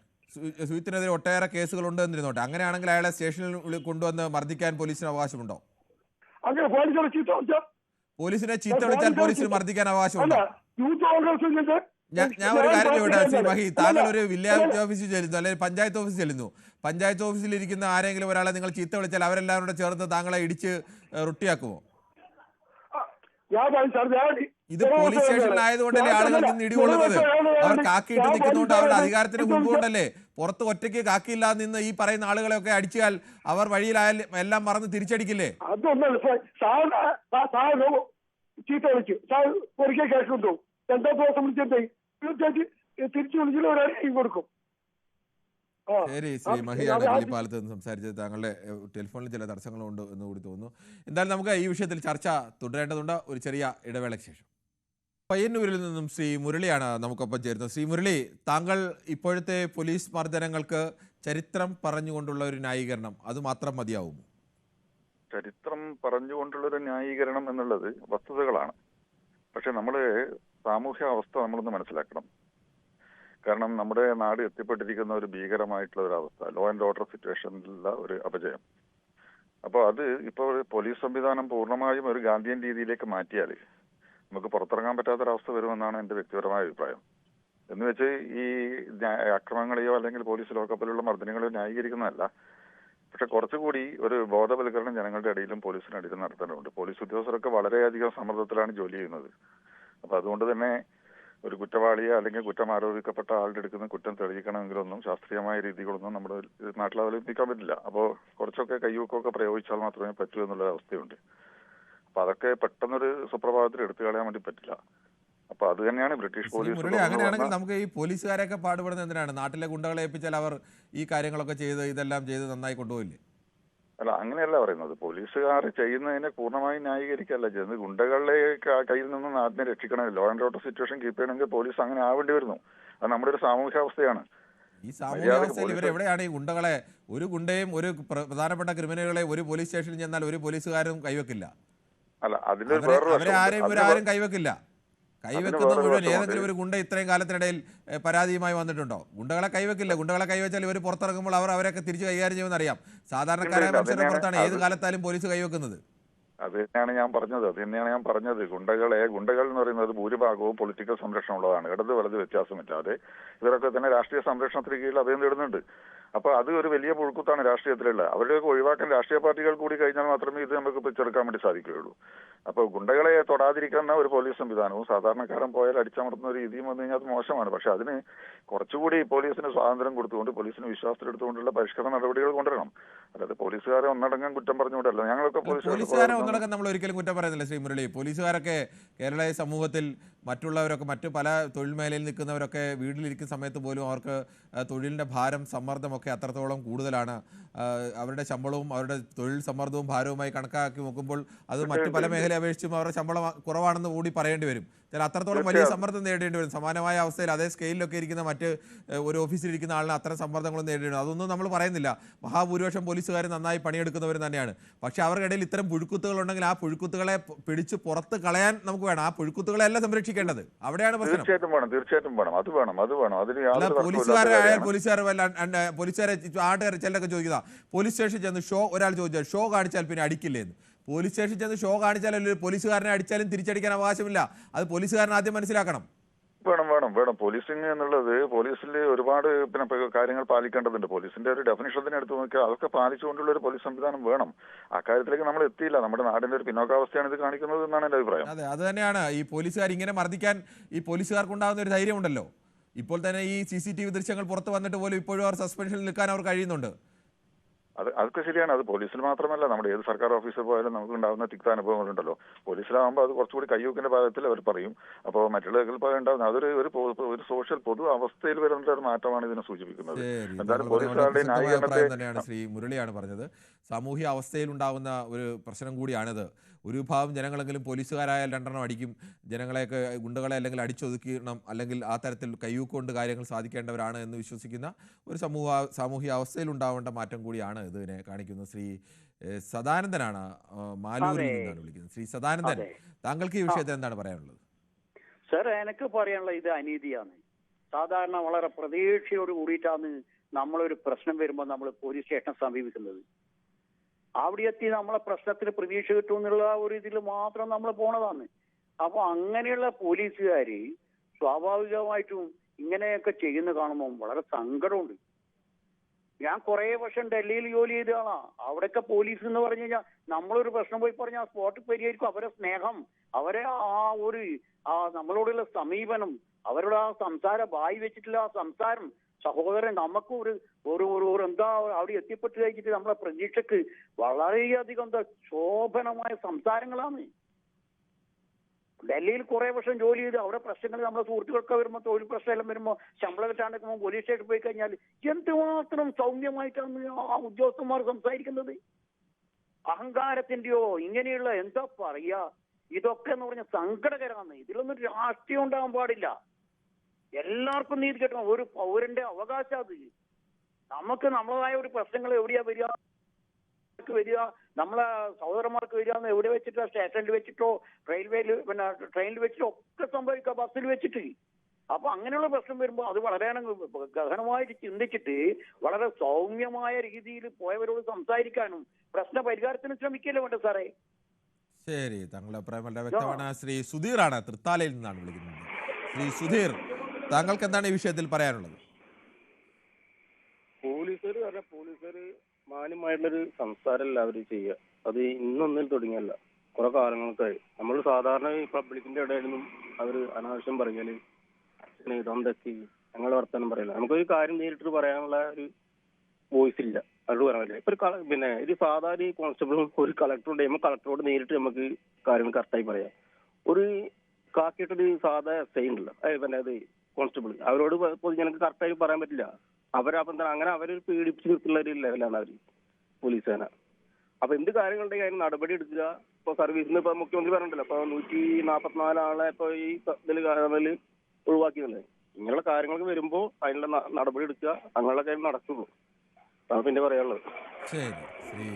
സുജിത്തിനെതിരെ ഒട്ടേറെ കേസുകളുണ്ട് എന്നിരുന്നോട്ടെ, അങ്ങനെയാണെങ്കിൽ അയാളെ സ്റ്റേഷനിൽ കൊണ്ടുവന്ന് മർദ്ദിക്കാൻ പോലീസിന് അവകാശമുണ്ടോ? പോലീസിനെ ചീത്ത വിളിച്ചാൽ പോലീസിന് മർദ്ദിക്കാൻ അവകാശമുണ്ടോ? ഞാൻ ഒരു കാര്യം ചോദിക്കട്ടെ ശ്രീ മഹി, താങ്കൾ ഒരു വില്ലേജ് ഓഫീസിൽ ചെല്ലുന്നു അല്ലെങ്കിൽ പഞ്ചായത്ത് ഓഫീസിൽ ചെല്ലുന്നു. പഞ്ചായത്ത് ഓഫീസിൽ ഇരിക്കുന്ന ആരെങ്കിലും ഒരാളെ നിങ്ങൾ ചീത്ത വിളിച്ചാൽ അവരെല്ലാവരും കൂടെ ചേർന്ന് താങ്കളെ ഇടിച്ച് റൊട്ടിയാക്കുമോ? ഇത് പോലീസ് സ്റ്റേഷനിലായതുകൊണ്ടല്ലേ ആളുകൾ നിന്ന് ഇടികൊള്ളുന്നത്. അവർ കാക്കിയിട്ട് നിൽക്കുന്നതുകൊണ്ട് അവരുടെ അധികാരത്തിന് മുമ്പുകൊണ്ടല്ലേ. പുറത്ത് ഒറ്റയ്ക്ക് കാക്കിയില്ലാതെ നിന്ന് ഈ പറയുന്ന ആളുകളെയൊക്കെ അടിച്ചാൽ അവർ വഴിയിലായാലും എല്ലാം മറന്ന് തിരിച്ചടിക്കില്ലേ? ചീത്ത വിളിച്ചു ഒരിക്കൽ കേൾക്കുന്നുണ്ടോ? 2 ദിവസം വിളിച്ചിട്ടേ തിരിച്ചു വിളിച്ചില്ല, ഒരടിയും കൊടുക്കും. ശരി, ശ്രീ മഹിയാണ് കിള്ളിപ്പാലത്ത് നിന്ന് സംസാരിച്ചത്. താങ്കളുടെ ടെലിഫോണിൽ ചില തടസ്സങ്ങളുണ്ട് എന്ന് കൂടി തോന്നുന്നു. എന്തായാലും നമുക്ക് ഈ വിഷയത്തിൽ ചർച്ച തുടരേണ്ടതുണ്ട്. ഒരു ചെറിയ ഇടവേളയ്ക്ക് ശേഷം. പയ്യന്നൂരിൽ നിന്നും ശ്രീ മുരളിയാണ് നമുക്കൊപ്പം ചേരുന്നത്. ശ്രീ മുരളി, താങ്കൾ ഇപ്പോഴത്തെ പോലീസ് മർദ്ദനങ്ങൾക്ക് ചരിത്രം പറഞ്ഞുകൊണ്ടുള്ള ഒരു ന്യായീകരണം അത് മാത്രം മതിയാവുമോ? ചരിത്രം പറഞ്ഞുകൊണ്ടുള്ളൊരു ന്യായീകരണം എന്നുള്ളത് വസ്തുതകളാണ്. പക്ഷെ നമ്മൾ സാമൂഹ്യ അവസ്ഥ നമ്മളൊന്ന് മനസ്സിലാക്കണം. കാരണം നമ്മുടെ നാട് എത്തിപ്പെട്ടിരിക്കുന്ന ഒരു ഭീകരമായിട്ടുള്ള ഒരു അവസ്ഥ, ലോ ആൻഡ് ഓർഡർ സിറ്റുവേഷനിലുള്ള ഒരു അപജയം. അപ്പോൾ അത് ഇപ്പോൾ പോലീസ് സംവിധാനം പൂർണ്ണമായും ഒരു ഗാന്ധിയൻ രീതിയിലേക്ക് മാറ്റിയാൽ നമുക്ക് പുറത്തിറങ്ങാൻ പറ്റാത്തൊരവസ്ഥ വരുമെന്നാണ് എൻ്റെ വ്യക്തിപരമായ അഭിപ്രായം. എന്ന് വെച്ച് ഈ അക്രമങ്ങളെയോ അല്ലെങ്കിൽ പോലീസ് ലോക്കപ്പിലുള്ള മർദ്ദനങ്ങളെയോ ന്യായീകരിക്കുന്നതല്ല. പക്ഷെ കുറച്ചുകൂടി ഒരു ബോധവൽക്കരണം ജനങ്ങളുടെ ഇടയിലും പോലീസിനിടയിലും നടത്തേണ്ടതുണ്ട്. പോലീസ് ഉദ്യോഗസ്ഥരൊക്കെ വളരെയധികം സമ്മർദ്ദത്തിലാണ് ജോലി ചെയ്യുന്നത്. അപ്പോൾ അതുകൊണ്ട് തന്നെ ഒരു കുറ്റവാളിയെ അല്ലെങ്കിൽ കുറ്റം ആരോപിക്കപ്പെട്ട ആളുടെ എടുക്കുന്ന കുറ്റം തെളിയിക്കണമെങ്കിലൊന്നും ശാസ്ത്രീയമായ രീതികളൊന്നും നമ്മുടെ നാട്ടിൽ അവലംബിക്കാൻ പറ്റില്ല. അപ്പോൾ കുറച്ചൊക്കെ കയ്യൂക്കൊക്കെ പ്രയോഗിച്ചാൽ മാത്രമേ പറ്റൂ എന്നുള്ള അവസ്ഥയുണ്ട്. അപ്പോൾ അതൊക്കെ പെട്ടെന്നൊരു സുപ്രഭാതത്തിൽ എടുത്തു കളയാൻ വേണ്ടി പറ്റില്ല. അപ്പൊ അത് തന്നെയാണ് ബ്രിട്ടീഷ് പോലീസ് മുരളി, അങ്ങനെയാണെങ്കിൽ നമുക്ക് ഈ പോലീസുകാരെയൊക്കെ പാടുപെടുന്നത് എന്തിനാണ്? നാട്ടിലെ ഗുണ്ടകളെ ഏൽപ്പിച്ചാൽ അവർ ഈ കാര്യങ്ങളൊക്കെ ചെയ്ത് ഇതെല്ലാം ചെയ്ത് നന്നായി കൊണ്ടുപോയില്ലേ? അല്ല, അങ്ങനെയല്ല പറയുന്നത്. പോലീസുകാർ ചെയ്യുന്നതിനെ പൂർണ്ണമായും ന്യായീകരിക്കല്ല ചെയ്യുന്നത്. ഗുണ്ടകളെ കയ്യിൽ നിന്ന് നാടിനെ രക്ഷിക്കണം, law and order situation keep ചെയ്യണമെങ്കിൽ പോലീസ് അങ്ങനെ ആവേണ്ടി വരുന്നു. അത് നമ്മുടെ ഒരു സാമൂഹ്യാവസ്ഥയാണ്. ഈ സാമൂഹ്യാവസ്ഥയിൽ ഇവരെവിടെയാണ് ഈ ഗുണ്ടകളെ? ഒരു ഗുണ്ടയും ഒരു പ്രധാനപ്പെട്ട ക്രിമിനലുകളെ ഒരു പോലീസ് സ്റ്റേഷനിൽ ചെന്നാൽ ഒരു പോലീസുകാരും കൈവെക്കില്ല. അല്ല, അതിന്റെ അവരെ ആരും കൈവെക്കില്ല. കൈവെക്കുന്ന മുഴുവൻ ഏതെങ്കിലും ഒരു ഗുണ്ട ഇത്രയും കാലത്തിനിടയിൽ പരാതിയുമായി വന്നിട്ടുണ്ടോ? ഗുണ്ടകളെ കൈവെക്കില്ല. ഗുണ്ടകളെ കൈവച്ചാൽ ഇവർ പുറത്തിറങ്ങുമ്പോൾ അവരൊക്കെ തിരിച്ച് കൈകാര്യം ചെയ്യുമെന്ന് അറിയാം. സാധാരണക്കാരായ മനുഷ്യരുടെ പുറത്താണ് ഏത് കാലത്താലും പോലീസ് കൈവെക്കുന്നത്. അത് തന്നെയാണ് ഞാൻ പറഞ്ഞത്. ഗുണ്ടകൾ എന്ന് പറയുന്നത് ഭൂരിഭാഗവും പൊളിറ്റിക്കൽ സംരക്ഷണമുള്ളതാണ്. ഇടത് വലത് വ്യത്യാസമില്ലാതെ ഇവരൊക്കെ തന്നെ രാഷ്ട്രീയ സംരക്ഷണത്തിന് കീഴിൽ അഭയം തേടുന്നുണ്ട്. അപ്പൊ അത് ഒരു വലിയ പുഴുക്കുത്താണ് രാഷ്ട്രീയത്തിലുള്ള. അവരെയൊക്കെ ഒഴിവാക്കാൻ രാഷ്ട്രീയ പാർട്ടികൾ കൂടി കഴിഞ്ഞാൽ മാത്രമേ ഇത് നമുക്ക് ചെറുക്കാൻ വേണ്ടി സാധിക്കുകയുള്ളൂ. അപ്പോൾ ഗുണ്ടകളെ തൊടാതിരിക്കുന്ന ഒരു പോലീസ് സംവിധാനവും സാധാരണക്കാരൻ പോയാൽ അടിച്ചമർത്തുന്ന ഒരു രീതിയും വന്നു കഴിഞ്ഞാൽ അത് മോശമാണ്. പക്ഷെ അതിന് കുറച്ചുകൂടി പോലീസിന് സ്വാതന്ത്ര്യം കൊടുത്തുകൊണ്ട് പോലീസിന് വിശ്വാസത്തിലെടുത്തുകൊണ്ടുള്ള പരിഷ്കരണ നടപടികൾ കൊണ്ടുവരണം. അതായത് പോലീസുകാരെ ഒന്നടങ്കം കുറ്റം പറഞ്ഞുകൊണ്ടല്ല. ഞങ്ങളൊക്കെ പോലീസുകാരെ ഒന്നടങ്കം നമ്മൾ ഒരിക്കലും കുറ്റം പറയുന്നില്ല ശ്രീ മുരളി. പോലീസുകാരൊക്കെ കേരള സമൂഹത്തിൽ മറ്റുള്ളവരൊക്കെ മറ്റു പല തൊഴിൽ മേഖലയിൽ നിൽക്കുന്നവരൊക്കെ വീട്ടിലിരിക്കുന്ന സമയത്ത് പോലും അവർക്ക് തൊഴിലിൻ്റെ ഭാരം സമ്മർദ്ദമൊക്കെ അത്രത്തോളം കൂടുതലാണ്. അവരുടെ ശമ്പളവും അവരുടെ തൊഴിൽ സമ്മർദ്ദവും ഭാരവുമായി കണക്കാക്കി നോക്കുമ്പോൾ അത് മറ്റു പല മേഖലയെ അപേക്ഷിച്ചും അവരുടെ ശമ്പളം കുറവാണെന്ന് കൂടി പറയേണ്ടി വരും. ചില അത്രത്തോളം വലിയ സമ്മർദ്ദം നേരിടേണ്ടി വരും. സമാനമായ അവസ്ഥയിൽ അതേ സ്കെയിലൊക്കെ ഇരിക്കുന്ന മറ്റ് ഒരു ഓഫീസിലിരിക്കുന്ന ആളിന് അത്തരം സമ്മർദ്ദങ്ങളും നേരിടേണ്ടി വരും. അതൊന്നും നമ്മൾ പറയുന്നില്ല. മഹാഭൂരിപക്ഷം പോലീസുകാർ നന്നായി പണിയെടുക്കുന്നവർ തന്നെയാണ്. പക്ഷെ അവർക്കിടയിൽ ഇത്തരം പുഴുക്കുത്തുകൾ ഉണ്ടെങ്കിൽ ആ പുഴുക്കുത്തുകളെ പിടിച്ച് പുറത്ത് കളയാൻ നമുക്ക് വേണം. ആ പുഴുക്കുത്തുകളെല്ലാം സംരക്ഷിക്കേണ്ടത് അവിടെയാണ് പ്രശ്നം. തീർച്ചയായിട്ടും വേണം. അത് വേണം. പോലീസുകാരായാൽ പോലീസുകാരെ ചിലരൊക്കെ ചോദിക്കുക, പോലീസ് സ്റ്റേഷനിൽ ചെന്ന് ഒരാൾ ചോദിച്ചാൽ ഷോ കാണിച്ചാൽ പിന്നെ അടിക്കില്ലേന്ന്. പോലീസ് സ്റ്റേഷനിൽ ചെന്ന് ഷോ കാണിച്ചാൽ പോലീസുകാരനെ അടിച്ചാലും തിരിച്ചടിക്കാൻ അവകാശമില്ല. അത് പോലീസുകാരൻ ആദ്യം മനസ്സിലാക്കണം. വേണം. പോലീസിംഗ് എന്നുള്ളത് പോലീസിൽ ഒരുപാട് കാര്യങ്ങൾ പാലിക്കേണ്ടതുണ്ട്. പോലീസിന്റെ ഒരു ഡെഫിനിഷൻ തന്നെ എടുത്തു നോക്കിയാൽ അതൊക്കെ പാലിച്ചുകൊണ്ടുള്ള ഒരു പോലീസ് സംവിധാനം വേണം. അക്കാര്യത്തിലേക്ക് നമ്മൾ എത്തിയില്ല. നമ്മുടെ നാടിന്റെ ഒരു പിന്നോക്കാവസ്ഥയാണ് ഇത് കാണിക്കുന്നത് എന്നാണ് എന്റെ അഭിപ്രായം. അതെ, അത് തന്നെയാണ്. ഈ പോലീസുകാർ ഇങ്ങനെ മർദ്ദിക്കാൻ ഈ പോലീസുകാർക്കുണ്ടാകുന്ന ഒരു ധൈര്യമുണ്ടല്ലോ. ഇപ്പോൾ തന്നെ ഈ CCTV ദൃശ്യങ്ങൾ പുറത്ത് വന്നിട്ട് പോലും ഇപ്പോഴും അവർ സസ്പെൻഷനിൽ നിൽക്കാൻ അവർ കഴിയുന്നുണ്ട്. അതൊക്കെ ശരിയാണ്. അത് പോലീസിൽ മാത്രമല്ല, നമ്മുടെ ഏത് സർക്കാർ ഓഫീസിൽ പോയാലും നമുക്ക് ഉണ്ടാകുന്ന തിക്ത അനുഭവങ്ങളുണ്ടല്ലോ. പോലീസിലാകുമ്പോൾ അത് കുറച്ചുകൂടി കയ്യൂക്കിന്റെ ഭാഗത്തിൽ അവർ പറയും. അപ്പോൾ മറ്റുള്ളവർക്ക് ഉണ്ടാകുന്ന അതൊരു ഒരു സോഷ്യൽ പൊതു അവസ്ഥയിൽ വരുന്ന ഒരു മാറ്റമാണ് ഇതിനെ സൂചിപ്പിക്കുന്നത്. എന്തായാലും പോലീസുകാരുടെ ന്യായീകരണത്തെ തന്നെയാണ് ശ്രീ മുരളിയാണ് പറഞ്ഞത്. സാമൂഹ്യ അവസ്ഥയിൽ ഉണ്ടാകുന്ന ഒരു പ്രശ്നം കൂടിയാണിത്. ഒരു വിഭാഗം ജനങ്ങളെങ്കിലും പോലീസുകാരായാൽ രണ്ടെണ്ണം അടിക്കും, ജനങ്ങളെയൊക്കെ ഗുണ്ടകളെ അല്ലെങ്കിൽ അടിച്ചൊതുക്കണം, അല്ലെങ്കിൽ ആ തരത്തിൽ കയ്യൂക്കൊണ്ട് കാര്യങ്ങൾ സാധിക്കേണ്ടവരാണ് എന്ന് വിശ്വസിക്കുന്ന ഒരു സാമൂഹ്യ അവസ്ഥയിൽ ഉണ്ടാവേണ്ട മാറ്റം കൂടിയാണ് ഇതിനെ കാണിക്കുന്നത്. ശ്രീ സദാനന്ദനാണ് മാലൂരിൽ നിന്നാണ് വിളിക്കുന്നത്. ശ്രീ സദാനന്ദൻ, താങ്കൾക്ക് ഈ വിഷയത്തിൽ എന്താണ് പറയാനുള്ളത്? സർ, എനിക്ക് പറയാനുള്ള ഇത് അനീതിയാണ്. സാധാരണ വളരെ പ്രതീക്ഷയോട് കൂടിയിട്ടാണ് നമ്മളൊരു പ്രശ്നം വരുമ്പോൾ നമ്മൾ പോലീസ് സ്റ്റേഷനെ സമീപിക്കുന്നത്. അവിടെ എത്തി നമ്മളെ പ്രശ്നത്തിന് പ്രതീക്ഷ കിട്ടും എന്നുള്ള ഒരു ഇതിൽ മാത്രം നമ്മൾ പോണതാണ്. അപ്പൊ അങ്ങനെയുള്ള പോലീസുകാര് സ്വാഭാവികമായിട്ടും ഇങ്ങനെയൊക്കെ ചെയ്യുന്ന കാണുമ്പോൾ വളരെ സങ്കടമുണ്ട്. ഞാൻ കുറെ വർഷം ഡൽഹിയിൽ ജോലി ചെയ്ത ആളാ. അവിടെയൊക്കെ പോലീസ് എന്ന് പറഞ്ഞു കഴിഞ്ഞാൽ നമ്മളൊരു പ്രശ്നം പോയി പറഞ്ഞാൽ സ്പോട്ടിൽ പരിഹരിക്കും. അവരെ സ്നേഹം, അവരെ നമ്മളോടുള്ള സമീപനം, അവരുടെ ആ സംസാരം, വായി വെച്ചിട്ടുള്ള ആ സംസാരം, സഹോദരൻ നമുക്ക് ഒരു എന്താ അവിടെ എത്തിപ്പെട്ട് കഴിഞ്ഞിട്ട് നമ്മളെ പ്രതീക്ഷക്ക് വളരെയധികം ശോഭനമായ സംസാരങ്ങളാണ്. ഡൽഹിയിൽ കുറെ വർഷം ജോലി ചെയ്ത് അവിടെ പ്രശ്നങ്ങൾ നമ്മളെ സുഹൃത്തുക്കൾക്ക് വരുമ്പോൾ, തൊഴിൽ പ്രശ്നമെല്ലാം വരുമ്പോൾ, ശമ്പളം കിട്ടാണ്ടിരിക്കുമ്പോൾ പോലീസ് സ്റ്റേഷനിൽ പോയി കഴിഞ്ഞാൽ എന്തുമാത്രം സൗമ്യമായിട്ടാണ് ആ ഉദ്യോഗസ്ഥന്മാർ സംസാരിക്കുന്നത്. അഹങ്കാരത്തിന്റെയോ ഇങ്ങനെയുള്ള എന്താ പറയാ, ഇതൊക്കെ എന്ന് പറഞ്ഞാൽ സങ്കടകരമാണ്. ഇതിലൊന്നും രാഷ്ട്രീയം ഉണ്ടാകാൻ പാടില്ല. എല്ലാവർക്കും നീതി കിട്ടണം. ഒരു പൗരന്റെ അവകാശം അത്. നമുക്ക് നമ്മളതായ ഒരു പ്രശ്നങ്ങൾ എവിടെയാ വരിക, നമ്മളെ സഹോദരന്മാർക്ക് വരിക എന്ന് എവിടെ വെച്ചിട്ടോ, സ്റ്റേഷനിൽ വെച്ചിട്ടോ, റെയിൽവേയിൽ ട്രെയിനിൽ വെച്ചിട്ടോ ഒക്കെ സംഭവിക്കുക, ബസ്സിൽ വെച്ചിട്ട്. അപ്പൊ അങ്ങനെയുള്ള പ്രശ്നം വരുമ്പോൾ അത് വളരെ ഗഹനമായിട്ട് ചിന്തിച്ചിട്ട് വളരെ സൗമ്യമായ രീതിയിൽ പോയവരോട് സംസാരിക്കാനും പ്രശ്ന പരിഹാരത്തിന് ശ്രമിക്കല്ലേ വേണ്ട സാറേ. ശരി, താങ്കളുടെ അഭിപ്രായം വളരെ വ്യക്തമാണ്. ശ്രീ സുധീറാണ് തൃത്താലയിൽ നിന്നാണ് വിളിക്കുന്നത്. ശ്രീ സുധീർ, താങ്കൾക്ക് എന്താണ് ഈ വിഷയത്തിൽ പറയാനുള്ളത്? പോലീസുകാർ മാന്യമായിട്ടുള്ളൊരു സംസാരമല്ല അവർ ചെയ്യുക. അത് ഇന്നൊന്നിൽ തുടങ്ങിയല്ല, കുറെ കാലങ്ങൾക്കായി. നമ്മൾ സാധാരണ ഈ പബ്ലിക്കിന്റെ ഇടയിൽ നിന്നും അവർ അനാവശ്യം പറയല്, ഇതൊന്തൊക്കെ ഞങ്ങൾ വർത്തമാനം പറയില്ല. നമുക്കൊരു കാര്യം നേരിട്ട് പറയാനുള്ള ഒരു വോയിസ് ഇല്ല, അവരോട് പറയാൻ പറ്റില്ല. ഇപ്പൊ ഇത് സാധാരണ ഈ കോൺസ്റ്റബിളും ഒരു കളക്ടറുടെ കളക്ടറോട് നേരിട്ട് നമുക്ക് കാര്യങ്ങൾ കറക്റ്റായി പറയാം. ഒരു കാക്കിയിട്ടൊരു സാധാ എസ് ഐ ഉണ്ടല്ലോ, പിന്നെ അത് കോൺസ്റ്റബിൾ, അവരോട് പൊതുജനങ്ങൾക്ക് കറക്റ്റായിട്ട് പറയാൻ പറ്റില്ല. അവരപ്പം എന്താ അങ്ങനെ അവരൊരു പീഡിപ്പിച്ച് നിർത്തുന്ന ഒരു ലെവലാണ് അവർ പോലീസ് സേന. അപ്പൊ എന്ത് കാര്യങ്ങളുണ്ടെങ്കിൽ അതിന് നടപടി എടുക്കുക. ഇപ്പൊ സർവീസിൽ നിന്ന് ഇപ്പൊ മുഖ്യമന്ത്രി പറഞ്ഞിട്ടല്ലോ, ഇപ്പൊ 144 ആളെ ഇപ്പൊ ഈ ഇതിൽ ഒഴിവാക്കിയതല്ലേ. ഇങ്ങനെയുള്ള കാര്യങ്ങൾക്ക് വരുമ്പോൾ അതിനുള്ള നടപടി എടുക്കുക, അങ്ങനെയുള്ള കാര്യം നടക്കുള്ളൂ. അതാണ് പിന്നെ പറയാനുള്ളത്. ശരി. ശ്രീ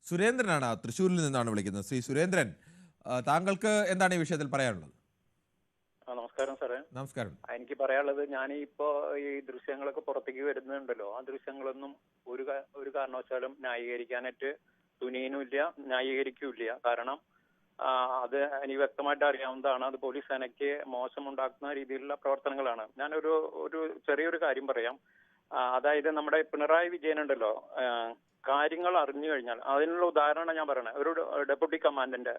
സുരേന്ദ്രനാണ് തൃശ്ശൂരിൽ നിന്നാണ് വിളിക്കുന്നത്. ശ്രീ സുരേന്ദ്രൻ, താങ്കൾക്ക് എന്താണ് ഈ വിഷയത്തിൽ പറയാനുള്ളത്? നമസ്കാരം സാറേ. നമസ്കാരം. എനിക്ക് പറയാനുള്ളത്, ഞാനിപ്പോ ഈ ദൃശ്യങ്ങളൊക്കെ പുറത്തേക്ക് വരുന്നുണ്ടല്ലോ, ആ ദൃശ്യങ്ങളൊന്നും ഒരു കാരണവശാലും ന്യായീകരിക്കാനായിട്ട് തുനിയനുമില്ല, ന്യായീകരിക്കൂല്ല. കാരണം അത് എനിക്ക് വ്യക്തമായിട്ട് അറിയാവുന്നതാണ്. അത് പോലീസ് സേനയ്ക്ക് മോശമുണ്ടാക്കുന്ന രീതിയിലുള്ള പ്രവർത്തനങ്ങളാണ്. ഞാനൊരു ചെറിയൊരു കാര്യം പറയാം. അതായത് നമ്മുടെ പിണറായി വിജയൻ ഉണ്ടല്ലോ, കാര്യങ്ങൾ അറിഞ്ഞു കഴിഞ്ഞാൽ അതിനുള്ള ഉദാഹരണം ഞാൻ പറയണേ. ഒരു ഡെപ്യൂട്ടി കമാൻഡന്റ്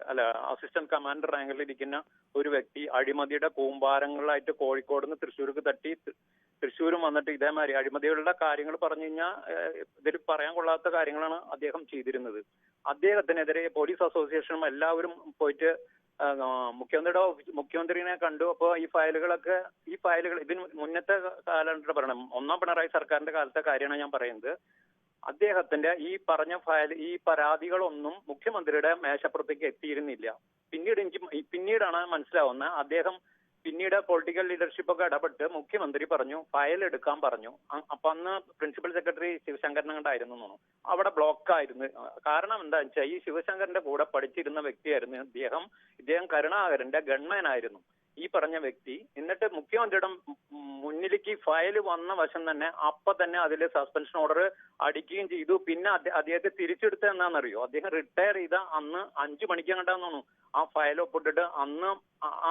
അസിസ്റ്റന്റ് കമാൻഡർ റാങ്കിൽ ഇരിക്കുന്ന ഒരു വ്യക്തി അഴിമതിയുടെ കൂമ്പാരങ്ങളായിട്ട് കോഴിക്കോട് നിന്ന് തൃശ്ശൂർക്ക് തട്ടി തൃശ്ശൂരും വന്നിട്ട് ഇതേമാതിരി അഴിമതികളുടെ കാര്യങ്ങൾ പറഞ്ഞു കഴിഞ്ഞാൽ ഇതിൽ പറയാൻ കൊള്ളാത്ത കാര്യങ്ങളാണ് അദ്ദേഹം ചെയ്തിരുന്നത്. അദ്ദേഹത്തിനെതിരെ പോലീസ് അസോസിയേഷനും എല്ലാവരും പോയിട്ട് മുഖ്യമന്ത്രിനെ കണ്ടു. അപ്പോൾ ഈ ഫയലുകൾ ഇതിന് മുന്നത്തെ കാലഘട്ടം പറയണം, ഒന്നാം പിണറായി സർക്കാരിന്റെ കാലത്തെ കാര്യമാണ് ഞാൻ പറയുന്നത്. അദ്ദേഹത്തിന്റെ ഈ പറഞ്ഞ ഈ പരാതികളൊന്നും മുഖ്യമന്ത്രിയുടെ മേശപ്പുറത്തേക്ക് എത്തിയിരുന്നില്ല. പിന്നീടാണ് മനസ്സിലാവുന്നത്. അദ്ദേഹം പിന്നീട് പൊളിറ്റിക്കൽ ലീഡർഷിപ്പ് ഒക്കെ ഇടപെട്ട് മുഖ്യമന്ത്രി പറഞ്ഞു ഫയൽ എടുക്കാൻ പറഞ്ഞു. അപ്പൊ അന്ന് പ്രിൻസിപ്പൽ സെക്രട്ടറി ശിവശങ്കരനെ കണ്ടായിരുന്നു തോന്നുന്നു. അവിടെ ബ്ലോക്കായിരുന്നു. കാരണം എന്താ വെച്ചാൽ ഈ ശിവശങ്കരന്റെ കൂടെ പഠിച്ചിരുന്ന വ്യക്തിയായിരുന്നു ഇദ്ദേഹം കരുണാകരന്റെ ഗൺമാനായിരുന്നു ഈ പറഞ്ഞ വ്യക്തി. എന്നിട്ട് മുഖ്യമന്ത്രിയുടെ മുന്നിലേക്ക് ഫയൽ വന്ന വശം തന്നെ അപ്പൊ തന്നെ അതിൽ സസ്പെൻഷൻ ഓർഡർ അടിക്കുകയും ചെയ്തു. പിന്നെ അദ്ദേഹത്തെ തിരിച്ചെടുത്ത എന്നാണെന്നറിയോ? അദ്ദേഹം റിട്ടയർ ചെയ്ത അന്ന് 5 മണിക്ക് കണ്ടാന്ന് തോന്നുന്നു ആ ഫയൽ ഒപ്പിട്ടിട്ട് അന്ന്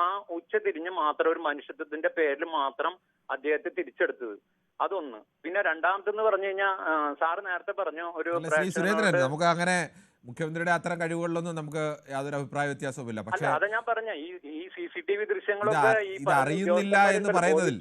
ആ ഉച്ച തിരിഞ്ഞ് മാത്രം ഒരു മനുഷ്യത്വത്തിന്റെ പേരിൽ മാത്രം അദ്ദേഹത്തെ തിരിച്ചെടുത്തത്. അതൊന്ന്. പിന്നെ രണ്ടാമത്തെന്ന് പറഞ്ഞു കഴിഞ്ഞാൽ സാറ് നേരത്തെ പറഞ്ഞു ഒരു സുരേന്ദ്രൻ, നമുക്ക് അങ്ങനെ മുഖ്യമന്ത്രിയുടെ അത്തരം കഴിവുകളിലൊന്നും നമുക്ക് യാതൊരു അഭിപ്രായ വ്യത്യാസവുമില്ല. പക്ഷേ അതാ ഞാൻ പറഞ്ഞ ഈ CCTV ദൃശ്യങ്ങളൊക്കെ ഇത് അറിയുന്നില്ല എന്ന് പറയുന്നതിൽ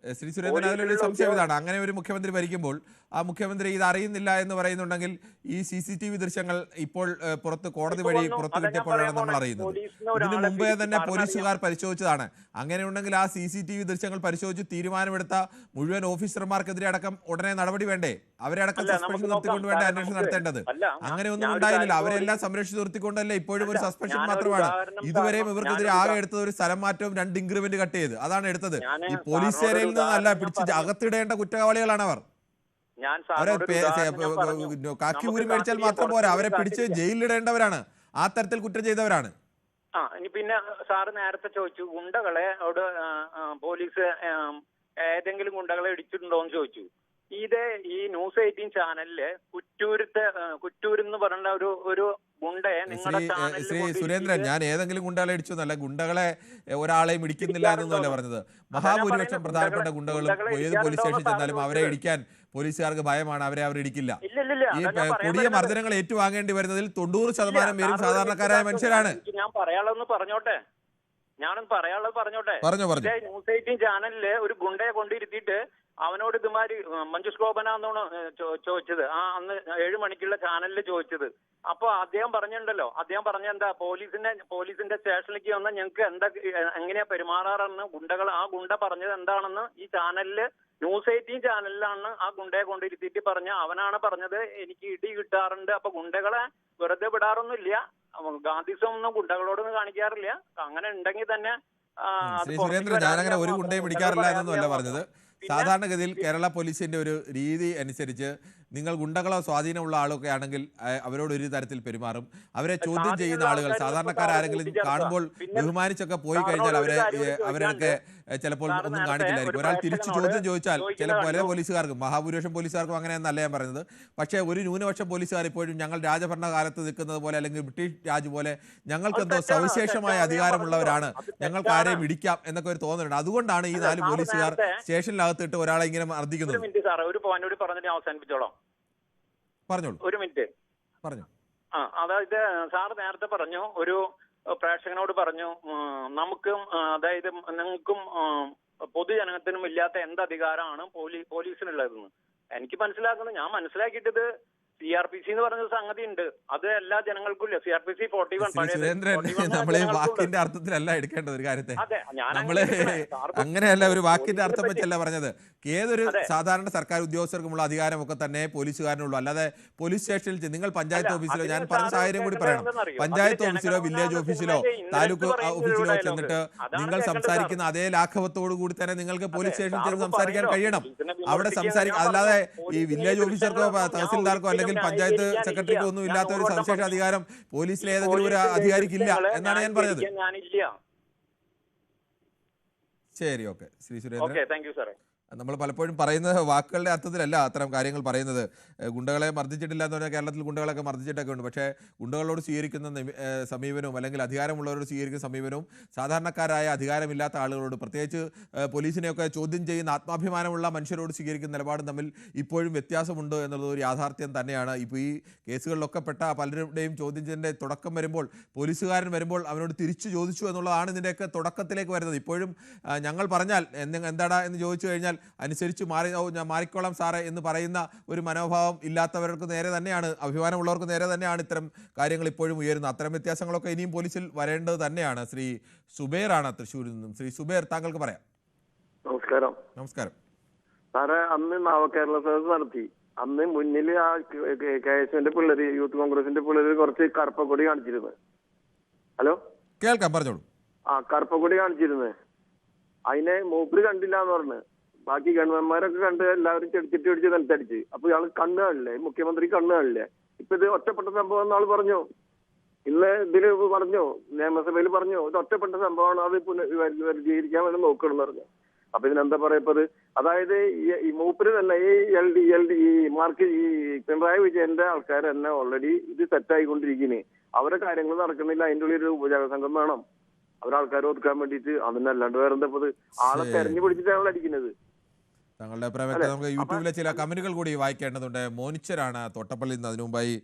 ശ്രീ സുരേന്ദ്രൻ അതിലൊരു സംശയം ഇതാണ്. അങ്ങനെ ഒരു മുഖ്യമന്ത്രി ഭരിക്കുമ്പോൾ ആ മുഖ്യമന്ത്രി ഇത് അറിയുന്നില്ല എന്ന് പറയുന്നുണ്ടെങ്കിൽ ഈ CCTV ദൃശ്യങ്ങൾ ഇപ്പോൾ പുറത്ത് കോടതി വഴി പുറത്തു കിട്ടിയപ്പോഴാണ് നമ്മൾ അറിയുന്നത്. ഇതിനു മുമ്പേ തന്നെ പോലീസുകാർ പരിശോധിച്ചതാണ്. അങ്ങനെയുണ്ടെങ്കിൽ ആ CCTV ദൃശ്യങ്ങൾ പരിശോധിച്ച് തീരുമാനമെടുത്ത മുഴുവൻ ഓഫീസർമാർക്കെതിരെ അടക്കം ഉടനെ നടപടി വേണ്ടേ? അവരെ അടക്കം സസ്പെൻഷൻ നിർത്തിക്കൊണ്ട് വേണ്ട അന്വേഷണം നടത്തേണ്ടത്. അങ്ങനെ ഒന്നും ഉണ്ടായില്ല. അവരെല്ലാം സംരക്ഷിച്ച് നിർത്തിക്കൊണ്ടല്ലേ ഇപ്പോഴും ഒരു സസ്പെൻഷൻ മാത്രമാണ്. ഇതുവരെയും ഇവർക്കെതിരെ ആകെ എടുത്തത് ഒരു സ്ഥലം മാറ്റവും 2 ഇൻക്രിമെന്റ് കട്ട് ചെയ്ത് അതാണ് എടുത്തത്. ഈ പോലീസ് സേനയിൽ നിന്നല്ല പിടിച്ച് അകത്തിടേണ്ട കുറ്റവാളികളാണ് അവർ. അവരെ കാക്കി ഊരി മേടിച്ചാൽ മാത്രം പോരാ, അവരെ പിടിച്ച് ജയിലിലിടേണ്ടവരാണ്. ആ തരത്തിൽ കുറ്റം ചെയ്തവരാണ്. ഇനി പിന്നെ സാറ് നേരത്തെ ചോദിച്ചു ഗുണ്ടകളെ അവിടെ പോലീസ് ഏതെങ്കിലും ഗുണ്ടകളെ ഇടിച്ചിട്ടുണ്ടോ എന്ന് ചോദിച്ചു. ഈ ന്യൂസ് 18 ചാനലില് കുറ്റൂരെന്ന് പറഞ്ഞ ഒരു ഗുണ്ടയെ നിങ്ങളുടെ ശ്രീ സുരേന്ദ്രൻ, ഞാൻ ഏതെങ്കിലും ഗുണ്ടകളെ ഇടിച്ചു എന്നല്ല, ഗുണ്ടകളെ ഒരാളെയും ഇടിക്കുന്നില്ല എന്നല്ല പറഞ്ഞത്. മഹാഭൂരിപക്ഷം പ്രധാനപ്പെട്ട ഗുണ്ടകളും ഏത് പോലീസ് സ്റ്റേഷനിൽ ചെന്നാലും അവരെ ഇടിക്കാൻ പോലീസുകാർക്ക് ഭയമാണ്. അവർ ഇടിക്കില്ല. ഈ കൊടിയ മർദ്ദനങ്ങൾ ഏറ്റുവാങ്ങേണ്ടി വരുന്നതിൽ 90% പേരും സാധാരണക്കാരായ മനുഷ്യരാണ്. ഞാനൊന്ന് പറയാനുള്ളത് പറഞ്ഞോട്ടെ. ന്യൂസ് 18 ചാനലില് ഒരു ഗുണ്ടയെ കൊണ്ടിരുത്തിയിട്ട് അവനോട് ഇതുമാതിരി മഞ്ജുഷ് ഗോപനാന്നാണ് ചോദിച്ചത്. അന്ന് 7 മണിക്കുള്ള ചാനലിൽ ചോദിച്ചത്. അപ്പൊ അദ്ദേഹം പറഞ്ഞിട്ടുണ്ടല്ലോ, അദ്ദേഹം പറഞ്ഞെന്താ പോലീസിന്റെ സ്റ്റേഷനിലേക്ക് വന്നാൽ ഞങ്ങൾക്ക് എങ്ങനെയാ പെരുമാറാറെന്ന് ആ ഗുണ്ട പറഞ്ഞത് എന്താണെന്ന് ഈ ചാനലില് ന്യൂസ് 18 ചാനലിലാണ് ആ ഗുണ്ടയെ കൊണ്ടിരുത്തിയിട്ട് അവനാണ് പറഞ്ഞത് എനിക്ക് ഇടി കിട്ടാറുണ്ട്. അപ്പൊ ഗുണ്ടകളെ വെറുതെ വിടാറൊന്നുമില്ല, ഗാന്ധിസം ഒന്നും ഗുണ്ടകളോടൊന്നും കാണിക്കാറില്ല. അങ്ങനെ ഉണ്ടെങ്കിൽ തന്നെ ശ്രീ സുരേന്ദ്രൻ, ഞാനങ്ങനെ ഒരു ഗുണ്ടയും പിടിക്കാറില്ല എന്നൊന്നുമല്ല പറഞ്ഞത്. സാധാരണഗതിയിൽ കേരള പോലീസിന്റെ ഒരു രീതി അനുസരിച്ച് നിങ്ങൾ ഗുണ്ടകളോ സ്വാധീനമുള്ള ആളൊക്കെ ആണെങ്കിൽ അവരോട് ഒരു തരത്തിൽ പെരുമാറും. അവരെ ചോദ്യം ചെയ്യുന്ന ആളുകൾ സാധാരണക്കാരെങ്കിലും കാണുമ്പോൾ ബഹുമാനിച്ചൊക്കെ പോയി കഴിഞ്ഞാൽ അവരൊക്കെ ചിലപ്പോൾ ഒന്നും കാണിക്കില്ലായിരിക്കും. ഒരാൾ തിരിച്ചു ചോദ്യം ചോദിച്ചാൽ പല പോലീസുകാർക്കും മഹാഭൂരിപക്ഷം പോലീസുകാർക്കും അങ്ങനെയെന്നല്ല ഞാൻ പറയുന്നത്. പക്ഷേ ഒരു ന്യൂനപക്ഷം പോലീസുകാർ ഇപ്പോഴും ഞങ്ങൾ രാജഭരണകാലത്ത് നിൽക്കുന്നത് പോലെ അല്ലെങ്കിൽ ബ്രിട്ടീഷ് രാജ് പോലെ ഞങ്ങൾക്ക് എന്തോ സവിശേഷമായ അധികാരമുള്ളവരാണ്, ഞങ്ങൾക്ക് ആരെയും ഇടിക്കാം എന്നൊക്കെ ഒരു തോന്നലുണ്ട്. അതുകൊണ്ടാണ് ഈ 4 പോലീസുകാർ സ്റ്റേഷനിലകത്തിട്ട് ഒരാളെ ഇങ്ങനെ മർദ്ദിക്കുന്നത്. പറഞ്ഞോളൂ. ഒരു മിനിറ്റ് പറഞ്ഞു. അതായത് സാർ നേരത്തെ പറഞ്ഞു, ഒരു പ്രേക്ഷകനോട് പറഞ്ഞു നമുക്കും അതായത് നിങ്ങൾക്കും പൊതുജനത്തിനും ഇല്ലാത്ത എന്ത് അധികാരമാണ് പോലീസിനുള്ളതെന്ന്. എനിക്ക് ഞാൻ മനസ്സിലാക്കിയിട്ടത് CRPC എന്ന് പറഞ്ഞ സംഗതി ഉണ്ട്, അത് എല്ലാ ജനങ്ങൾക്കും ഇല്ല. CRPC 41 ശ്രീ സുരേന്ദ്രൻ, നമ്മള് വാക്കിന്റെ അർത്ഥത്തിലല്ല എടുക്കേണ്ടത് ഒരു കാര്യത്തെ. നമ്മള് അങ്ങനെയല്ല ഒരു വാക്കിന്റെ അർത്ഥം വെച്ചല്ല പറഞ്ഞത്. ഏതൊരു സാധാരണ സർക്കാർ ഉദ്യോഗസ്ഥർക്കുമുള്ള അധികാരമൊക്കെ തന്നെ പോലീസുകാരനുള്ളൂ. അല്ലാതെ പോലീസ് സ്റ്റേഷനിൽ നിങ്ങൾ പഞ്ചായത്ത് ഓഫീസിലോ, ഞാൻ പറഞ്ഞ സാഹചര്യം കൂടി പറയണം, പഞ്ചായത്ത് ഓഫീസിലോ വില്ലേജ് ഓഫീസിലോ താലൂക്ക് ഓഫീസിലോ ചെന്നിട്ട് നിങ്ങൾ സംസാരിക്കുന്ന അതേ ലാഘവത്തോടു കൂടി തന്നെ നിങ്ങൾക്ക് പോലീസ് സ്റ്റേഷനിൽ ചെന്ന് സംസാരിക്കാൻ കഴിയണം. അവിടെ അല്ലാതെ ഈ വില്ലേജ് ഓഫീസർക്കോ തഹസിൽദാർക്കോ അല്ലെങ്കിൽ പഞ്ചായത്ത് സെക്രട്ടറിക്കോ ഒന്നും ഇല്ലാത്ത ഒരു സവിശേഷ അധികാരം പോലീസിലെ ഏതെങ്കിലും ഒരു അധികാരിക്കില്ല എന്നാണ് ഞാൻ പറഞ്ഞത്. ശരി, ഓക്കെ. ശ്രീ സുരേന്ദ്രൻ, നമ്മൾ പലപ്പോഴും പറയുന്നത് വാക്കുകളുടെ അർത്ഥത്തിലല്ല അത്തരം കാര്യങ്ങൾ പറയുന്നത്. ഗുണ്ടകളെ മർദ്ദിച്ചിട്ടില്ല എന്ന് പറഞ്ഞാൽ കേരളത്തിൽ ഗുണ്ടകളൊക്കെ മർദ്ദിച്ചിട്ടൊക്കെ ഉണ്ട്. പക്ഷേ ഗുണ്ടകളോട് സ്വീകരിക്കുന്ന സമീപനവും അല്ലെങ്കിൽ അധികാരമുള്ളവരോട് സ്വീകരിക്കുന്ന സമീപനവും സാധാരണക്കാരായ അധികാരമില്ലാത്ത ആളുകളോട്, പ്രത്യേകിച്ച് പോലീസിനെയൊക്കെ ചോദ്യം ചെയ്യുന്ന ആത്മാഭിമാനമുള്ള മനുഷ്യരോട് സ്വീകരിക്കുന്ന നിലപാടും തമ്മിൽ ഇപ്പോഴും വ്യത്യാസമുണ്ട് എന്നുള്ളത് ഒരു യാഥാർത്ഥ്യം തന്നെയാണ്. ഇപ്പോൾ ഈ കേസുകളിലൊക്കെ പെട്ട പലരുടെയും ചോദ്യം ചെയ്തതിൻ്റെ തുടക്കം വരുമ്പോൾ, പോലീസുകാരൻ വരുമ്പോൾ അവനോട് തിരിച്ചു ചോദിച്ചു എന്നുള്ളതാണ് ഇതിൻ്റെയൊക്കെ തുടക്കത്തിലേക്ക് വരുന്നത്. ഇപ്പോഴും ഞങ്ങൾ പറഞ്ഞാൽ എന്താടാ എന്ന് ചോദിച്ചു കഴിഞ്ഞാൽ അനുസരിച്ച് ഞാൻ മാറിക്കോളാം സാറേ എന്ന് പറയുന്ന ഒരു മനോഭാവം ഇല്ലാത്തവർക്ക് നേരെ തന്നെയാണ്, അഭിമാനമുള്ളവർക്ക് നേരെ തന്നെയാണ് ഇത്തരം കാര്യങ്ങൾ ഇപ്പോഴും ഉയരുന്നത്. അത്തരം വ്യത്യാസങ്ങളൊക്കെ ഇനിയും പോലീസിൽ വരേണ്ടത് തന്നെയാണ്. ശ്രീ സുബൈറാണ് തൃശ്ശൂരിൽ നിന്നും. ശ്രീ സുബൈർ, താങ്കൾക്ക് പറയാം. നമസ്കാരം. നമസ്കാരം സാറേ, അന്ന് നവകേരള സദസ് നടത്തി. അന്ന് മുന്നിൽ ആ KSന്റെ പിള്ളേര്, യൂത്ത് കോൺഗ്രസിന്റെ പിള്ളേര് കുറച്ച് കറുപ്പക്കൊടി കാണിച്ചിരുന്നു. ഹലോ, കേൾക്കാം, പറഞ്ഞോളൂ. കറുപ്പക്കൊടി കാണിച്ചിരുന്നു. അതിനെ മൂപ്പര് കണ്ടില്ല എന്ന് പറഞ്ഞു. ബാക്കി ഗവൺമെന്റ്മാരൊക്കെ കണ്ട് എല്ലാവരും ചെടിച്ചിട്ട് നിലത്തടിച്ച്. അപ്പൊ ഇയാൾ കണ്ണു കാണില്ലേ, മുഖ്യമന്ത്രി കണ്ണു കാണില്ലേ? ഇപ്പൊ ഇത് ഒറ്റപ്പെട്ട സംഭവം എന്നാൾ പറഞ്ഞു. ഇന്ന് ഇതില് പറഞ്ഞു, നിയമസഭയിൽ പറഞ്ഞു, ഇത് ഒറ്റപ്പെട്ട സംഭവമാണ്, അത് പരിഹരിക്കാൻ വേണ്ടി നോക്കണം പറഞ്ഞു. അപ്പൊ ഇതിനെന്താ പറയപ്പത്? അതായത് ഈ മൂപ്പര് തന്നെ ഈ പിണറായി വിജയന്റെ ആൾക്കാർ തന്നെ ഓൾറെഡി ഇത് സെറ്റായിക്കൊണ്ടിരിക്കുന്നു. അവരെ കാര്യങ്ങൾ നടക്കുന്നില്ല. അതിന്റെ ഉള്ളിൽ ഒരു ഉപജാപ സംഘം വേണം അവരാൾക്കാരെ ഒതുക്കാൻ വേണ്ടിയിട്ട്. അതിനല്ലാണ്ട് വേറെന്താ ആളെ തെരഞ്ഞു പിടിച്ചിട്ടാണ് അടിക്കുന്നത്. താങ്കളുടെ അഭിപ്രായം നമുക്ക് യൂട്യൂബിലെ ചില കമന്റുകൾ കൂടി വായിക്കേണ്ടതുണ്ട്. മോനിച്ചറാണ് തോട്ടപ്പള്ളിയിൽ നിന്ന്. അതിനു മുമ്പായി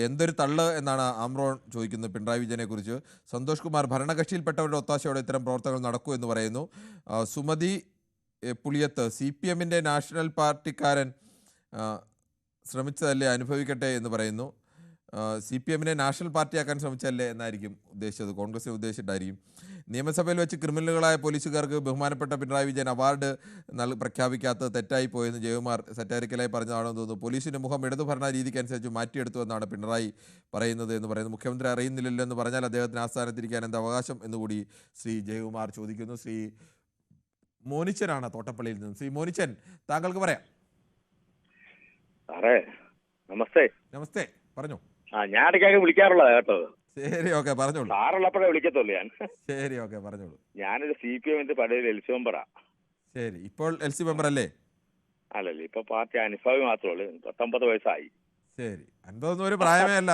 എന്തൊരു തള്ള് എന്നാണ് ആമ്രോൺ ചോദിക്കുന്നത് പിണറായി വിജയനെ കുറിച്ച്. സന്തോഷ് കുമാർ, ഭരണകക്ഷിയിൽപ്പെട്ടവരുടെ ഒത്താശയോടെ ഇത്തരം പ്രവർത്തനങ്ങൾ നടക്കൂ എന്ന് പറയുന്നു. സുമതി പുളിയത്ത്, CPMന്റെ നാഷണൽ പാർട്ടിക്കാരൻ ശ്രമിച്ചതല്ലേ, അനുഭവിക്കട്ടെ എന്ന് പറയുന്നു. CPMനെ നാഷണൽ പാർട്ടിയാക്കാൻ ശ്രമിച്ചല്ലേ എന്നായിരിക്കും ഉദ്ദേശിച്ചത്, കോൺഗ്രസിനെ ഉദ്ദേശിച്ചിട്ടായിരിക്കും. നിയമസഭയിൽ വെച്ച് ക്രിമിനലുകളായ പോലീസുകാർക്ക് ബഹുമാനപ്പെട്ട പിണറായി വിജയൻ അവാർഡ് പ്രഖ്യാപിക്കാത്തത് തെറ്റായി പോയെന്ന് ജയകുമാർ സറ്റാരിക്കലായി പറഞ്ഞതാണെന്ന് തോന്നുന്നു. പോലീസിന്റെ മുഖം ഇടതു ഭരണ രീതിക്കനുസരിച്ച് മാറ്റിയെടുത്തു എന്നാണ് പിണറായി പറയുന്നത് എന്ന് പറയുന്നു. മുഖ്യമന്ത്രി അറിയുന്നില്ലല്ലോ എന്ന് പറഞ്ഞാൽ അദ്ദേഹത്തിന് ആസ്ഥാനത്തിരിക്കാൻ എന്താ അവകാശം എന്നുകൂടി ശ്രീ ജയകുമാർ ചോദിക്കുന്നു. ശ്രീ മോനിച്ചനാണ് തോട്ടപ്പള്ളിയിൽ നിന്ന്. ശ്രീ മോനിച്ചൻ, താങ്കൾക്ക് പറയാം. നമസ്തേ. നമസ്തേ, പറഞ്ഞു. ഞാൻ ഇടയ്ക്കൊക്കെ വിളിക്കാറുള്ളത് കേട്ടോ. ശരി, ഓക്കെ, പറഞ്ഞോളൂ. സാറുള്ളപ്പോഴേ വിളിക്കത്തുള്ളൂ ഞാൻ. ശരി, ഓക്കെ, പറഞ്ഞോളൂ. ഞാനൊരു CPMന്റെ പഴയ LC മെമ്പറാ. ശരി, ഇപ്പോൾ LC മെമ്പർ അല്ലേ? അല്ലല്ലേ, ഇപ്പൊ പാർട്ടി അനുഭാവി മാത്രമേ ഉള്ളൂ. 19 വയസ്സായി. ശരി, 50 ഒരു പ്രായമേ അല്ല.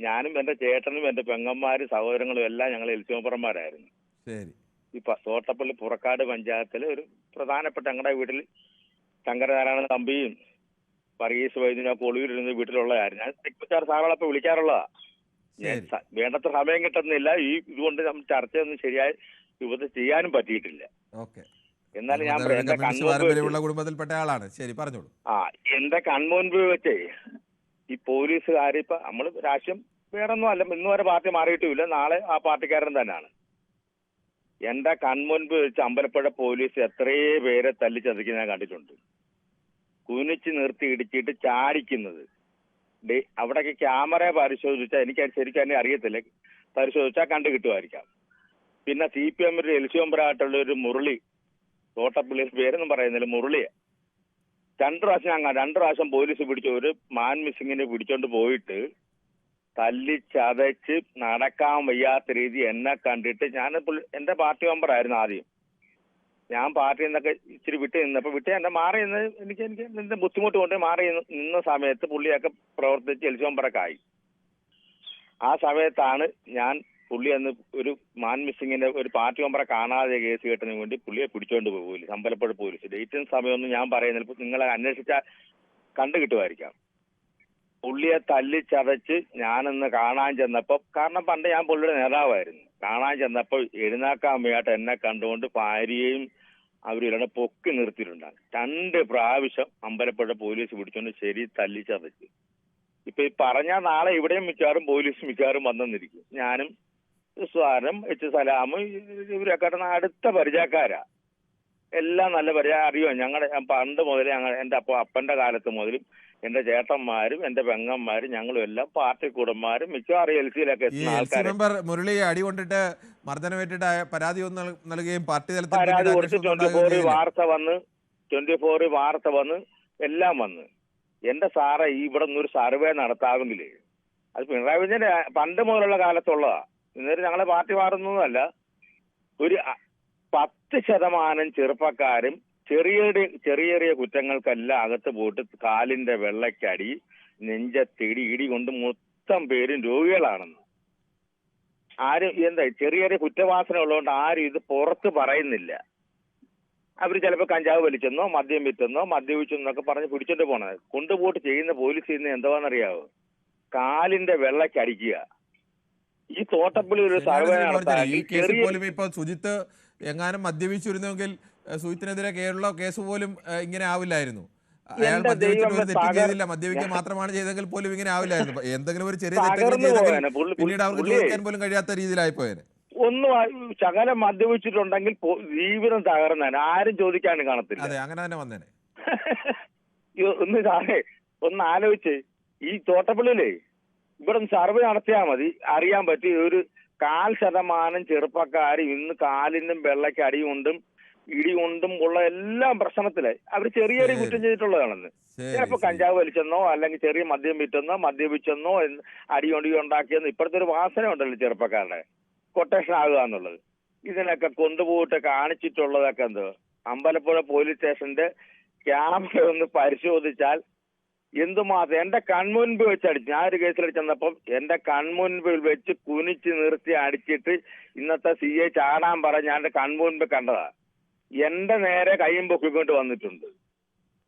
ഞാനും എന്റെ ചേട്ടനും എന്റെ പെങ്ങന്മാരും സഹോദരങ്ങളും എല്ലാം ഞങ്ങൾ LC മെമ്പർമാരായിരുന്നു. ശരി. ഇപ്പൊ തോട്ടപ്പള്ളി പുറക്കാട് പഞ്ചായത്തിലെ ഒരു പ്രധാനപ്പെട്ട ഞങ്ങളുടെ വീട്ടിൽ ശങ്കരനാരായണ തമ്പിയും വർഗീസ് വൈദ്യനൊക്കെ ഒളിവിലിരുന്ന് വീട്ടിലുള്ളതായിരുന്നു. ഞാൻ സെക്രട്ടറി സാറുകളപ്പോ വിളിക്കാറുള്ളതാ. ഞാൻ വേണ്ടത്ര സമയം കിട്ടുന്നില്ല. ഇതുകൊണ്ട് ചർച്ചയൊന്നും ശരിയായ രൂപത്തിൽ ചെയ്യാനും പറ്റിയിട്ടില്ല. എന്നാലും ഞാൻ കുടുംബത്തിൽപ്പെട്ട ആളാണ്. ശരി, പറഞ്ഞോളൂ. എന്റെ കൺമുൻപ് വെച്ചേ ഈ പോലീസുകാർ ഇപ്പൊ നമ്മള് രാഷ്ട്രീയം വേറൊന്നും അല്ല, ഇന്ന് വരെ പാർട്ടി മാറിയിട്ടുമില്ല, നാളെ ആ പാർട്ടിക്കാരൻ തന്നെയാണ്. എന്റെ കൺമുൻപ് വെച്ച് അമ്പലപ്പുഴ പോലീസ് എത്രയോ പേരെ തല്ലിച്ചതയ്ക്ക് ഞാൻ കണ്ടിട്ടുണ്ട്. കുനിച്ച് നിർത്തി ഇടിച്ചിട്ട് ചാടിക്കുന്നത്. അവിടേക്ക് ക്യാമറ പരിശോധിച്ചാൽ എനിക്ക് ശരിക്കും തന്നെ അറിയത്തില്ല, പരിശോധിച്ചാൽ കണ്ടു കിട്ടുമായിരിക്കാം. പിന്നെ CPMന്റെ LC മെമ്പറായിട്ടുള്ള ഒരു മുരളി, തോട്ടപ്പള്ളി പേരൊന്നും പറയുന്നില്ല, മുരളിയെ 2 പ്രാവശ്യം പോലീസ് പിടിച്ചു. ഒരു മാൻ മിസ്സിങ്ങിനെ പിടിച്ചോണ്ട് പോയിട്ട് തല്ലിച്ചതച്ച് നടക്കാൻ വയ്യാത്ത രീതി എന്നെ കണ്ടിട്ട്, ഞാൻ എന്റെ പാർട്ടി മെമ്പറായിരുന്നു ആദ്യം. ഞാൻ പാർട്ടിയിൽ നിന്നൊക്കെ ഇച്ചിരി വിട്ട് നിന്നപ്പോൾ എന്നെ മാറി നിന്ന് എനിക്ക് എന്റെ ബുദ്ധിമുട്ട് കൊണ്ട് മാറി നിന്ന സമയത്ത് പുള്ളിയൊക്കെ പ്രവർത്തിച്ച് LC മെമ്പറൊക്കെ ആയി. ആ സമയത്താണ് ഞാൻ പുള്ളി അന്ന് ഒരു മാൻ മിസ്സിങ്ങിന്റെ ഒരു പാർട്ടി മെമ്പറെ കാണാതെ കേസ് കേട്ടതിന് വേണ്ടി പുള്ളിയെ പിടിച്ചോണ്ട് പോയി പോലീസ്, അമ്പലപ്പുഴ പോലീസ്. ഡേറ്റും സമയമൊന്നും ഞാൻ പറയുന്നില്ല, നിങ്ങളെ അന്വേഷിച്ചാൽ കണ്ടു കിട്ടുമായിരിക്കാം. പുള്ളിയെ തല്ലിച്ചതച്ച് ഞാനിന്ന് കാണാൻ ചെന്നപ്പോൾ, കാരണം പണ്ട് ഞാൻ പുള്ളിയുടെ നേതാവായിരുന്നു, കാണാൻ ചെന്നപ്പോൾ എഴുന്നേക്കാൻ വയ്യാട്ട് എന്നെ കണ്ടുകൊണ്ട് ഭാര്യയും അവരിവിടെ പൊക്കി നിർത്തിയിട്ടുണ്ടാകും. 2 പ്രാവശ്യം അമ്പലപ്പുഴ പോലീസ് പിടിച്ചോണ്ട് ശരി തല്ലിച്ചതച്ച്. ഇപ്പൊ ഈ പറഞ്ഞാൽ നാളെ ഇവിടെയും പോലീസ് വന്നെന്നിരിക്കും. ഞാനും സ്വാരം എച്ച് സലാമും ഇവരൊക്കെ അടുത്ത പരിചയക്കാരാ, എല്ലാം നല്ല പരിചയം അറിയോ. ഞങ്ങളുടെ പണ്ട് മുതലേ എന്റെ അപ്പന്റെ കാലത്ത് മുതലും എന്റെ ചേട്ടന്മാരും എന്റെ പെങ്ങന്മാരും ഞങ്ങളും എല്ലാം പാർട്ടി കുടുംബന്മാരും മിക്കവാറും LC-യിലൊക്കെ എത്തുന്ന ആൾക്കാർ. മുരളി അടി കൊണ്ടിട്ട് മർദ്ദനമേറ്റിട്ട് പരാതി നൽകുകയും പാർട്ടി പരാതി കൊടുത്ത് 24 വാർത്ത വന്ന് എല്ലാം വന്ന്. എന്റെ സാറേ ഇവിടെ നിന്നൊരു സർവേ നടത്താമെങ്കിൽ അത് പിണറായി വിജയന്റെ പണ്ട് മുതലുള്ള കാലത്തുള്ളതാ. ഇന്നേരം ഞങ്ങളെ പാർട്ടി മാറുന്നതല്ല. ഒരു 10% ചെറുപ്പക്കാരും ചെറിയ ചെറിയ കുറ്റങ്ങൾക്കെല്ലാം അകത്ത് പോയിട്ട് കാലിന്റെ വെള്ളക്കടി, നെഞ്ചത്തിടി, ഇടി കൊണ്ട് മൊത്തം പേരും രോഗികളാണെന്ന്. ആരും എന്താ ചെറിയ കുറ്റവാസന ഉള്ളതുകൊണ്ട് ആരും ഇത് പുറത്ത് പറയുന്നില്ല. അവർ ചിലപ്പോൾ കഞ്ചാവ് വലിച്ചെന്നോ മദ്യം വിറ്റെന്നോ മദ്യപിച്ചെന്നൊക്കെ പറഞ്ഞ് പിടിച്ചോണ്ട് പോണത്. കൊണ്ടുപോയിട്ട് ചെയ്യുന്ന പോലീസ് ചെയ്യുന്ന എന്താണെന്നറിയാവോ? കാലിന്റെ വെള്ളക്കടിക്കുക. ഈ തോട്ടപ്പള്ളി ഒരു സർവേ നടത്താൻ ഇപ്പൊ സുജിത്ത് എങ്ങാനും മദ്യപിച്ചിരുന്നെങ്കിൽ സുജിത്തിനെതിരെ കേസ് പോലും ഇങ്ങനെ ആവില്ലായിരുന്നു. അയാൾ മദ്യപിച്ചിട്ട് ഒരു തെറ്റും ചെയ്തില്ല, മദ്യപിക്കുക മാത്രമാണ് ചെയ്തെങ്കിൽ പോലും ഇങ്ങനെ ആവില്ലായിരുന്നു. എന്തെങ്കിലും ഒരു ചെറിയ പിന്നീട് അവർക്ക് ചോദിക്കാൻ പോലും കഴിയാത്ത രീതിയിലായി പോയേനെ. ഒന്നും ശകലം മദ്യപിച്ചിട്ടുണ്ടെങ്കിൽ ജീവിതം തകർന്നേനെ, ആരും ചോദിക്കാനും കാണത്തില്ല. അതെ, അങ്ങനെ തന്നെ വന്നേനെ. ഒന്ന് ആലോചിച്ച്, ഈ തോട്ടപ്പള്ളിയിലേ ഇവിടെ സർവേ നടത്തിയാൽ മതി, അറിയാൻ പറ്റി. ഒരു 1% ചെറുപ്പക്കാർ ഇന്ന് കാലിനും വെള്ളയ്ക്ക് അടി കൊണ്ടും ഇടി കൊണ്ടും ഉള്ള എല്ലാം പ്രശ്നത്തില് അവർ ചെറിയ കുറ്റം ചെയ്തിട്ടുള്ളതാണെന്ന്. ചിലപ്പോ കഞ്ചാവ് വലിച്ചെന്നോ അല്ലെങ്കിൽ ചെറിയ മദ്യം വിറ്റെന്നോ മദ്യപിച്ചെന്നോ അടി ഉണ്ടാക്കിയെന്നോ ഇപ്പോഴത്തെ ഒരു വാസന ഉണ്ടല്ലോ ചെറുപ്പക്കാരുടെ, കൊട്ടേഷൻ ആകുക എന്നുള്ളത്. ഇതിനൊക്കെ കൊണ്ടുപോയിട്ട് കാണിച്ചിട്ടുള്ളതൊക്കെ എന്തോ അമ്പലപ്പുഴ പോലീസ് സ്റ്റേഷന്റെ ക്യാമറ ഒന്ന് പരിശോധിച്ചാൽ എന്തുമാത്രം. എന്റെ കൺമുൻപ് വെച്ച് അടിച്ചു. ഞാൻ ഒരു കേസിൽ ചെന്നപ്പം എന്റെ കൺമുൻപിൽ വെച്ച് കുനിച്ച് നിർത്തി അടിച്ചിട്ട് ഇന്നത്തെ CA ചാടാൻ പറഞ്ഞ് ഞാൻ എന്റെ കൺമുൻപ് കണ്ടതാ. എന്റെ നേരെ കയ്യും പൊക്കിക്കൊണ്ട് വന്നിട്ടുണ്ട്.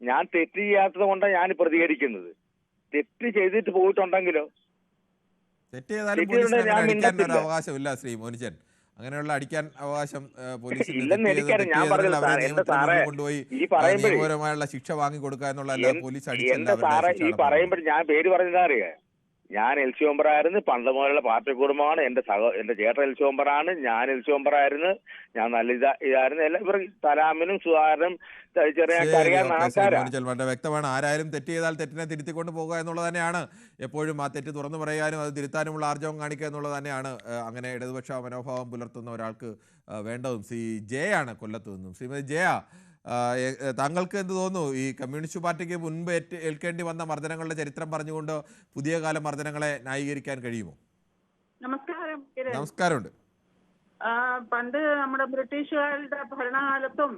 ഞാൻ തെറ്റ് ചെയ്യാത്തത് കൊണ്ടാണ് ഞാൻ പ്രതികരിക്കുന്നത്. തെറ്റ് ചെയ്തിട്ട് പോയിട്ടുണ്ടെങ്കിലോ അവകാശമില്ല ശ്രീ മോനിച്ചൻ. അങ്ങനെയുള്ള അടിക്കാൻ അവകാശം പോലീസിന് കൊണ്ടുപോയി നിയമപരമായുള്ള ശിക്ഷ വാങ്ങി കൊടുക്കുക എന്നുള്ള പോലീസ് ഈ പറയുമ്പോൾ ഞാൻ പേര് പറഞ്ഞതാ അറിയാ. ഞാൻ LC മെമ്പറായിരുന്നു, പണ്ട് മുതലുള്ള പാർട്ടി കുടുംബമാണ്. എന്റെ ചേട്ടൻ LC മെമ്പറാണ്, ഞാൻ LC മെമ്പറായിരുന്നു. ഞാൻ നല്ല ഇതായിരുന്നു. എല്ലാം ഇവർ സലാമിനും സുധാകരനും വളരെ വ്യക്തമാണ്. ആരായാലും തെറ്റ് ചെയ്താൽ തെറ്റിനെ തിരുത്തിക്കൊണ്ട് പോകുക എന്നുള്ളത് തന്നെയാണ് എപ്പോഴും. ആ തെറ്റ് തുറന്നു പറയാനും അത് തിരുത്താനുമുള്ള ആർജവം കാണിക്കുക എന്നുള്ളത് തന്നെയാണ് അങ്ങനെ ഇടതുപക്ഷ മനോഭാവം പുലർത്തുന്ന ഒരാൾക്ക് വേണ്ടതും. ശ്രീ ജയാണ് കൊല്ലത്ത് നിന്നും. ശ്രീമതി ജയ, താങ്കൾക്ക് എന്ത് തോന്നുന്നു? ഈ കമ്മ്യൂണിസ്റ്റ് പാർട്ടിക്ക് മുൻപ് ഏൽക്കേണ്ടി വന്ന മർദ്ദനങ്ങളുടെ ചരിത്രം പറഞ്ഞുകൊണ്ട് പുതിയ കാല മർദ്ദനങ്ങളെ ന്യായീകരിക്കാൻ കഴിയുമോ? നമസ്കാരം. നമസ്കാരമുണ്ട്. പണ്ട് നമ്മുടെ ബ്രിട്ടീഷുകാരുടെ ഭരണകാലത്തും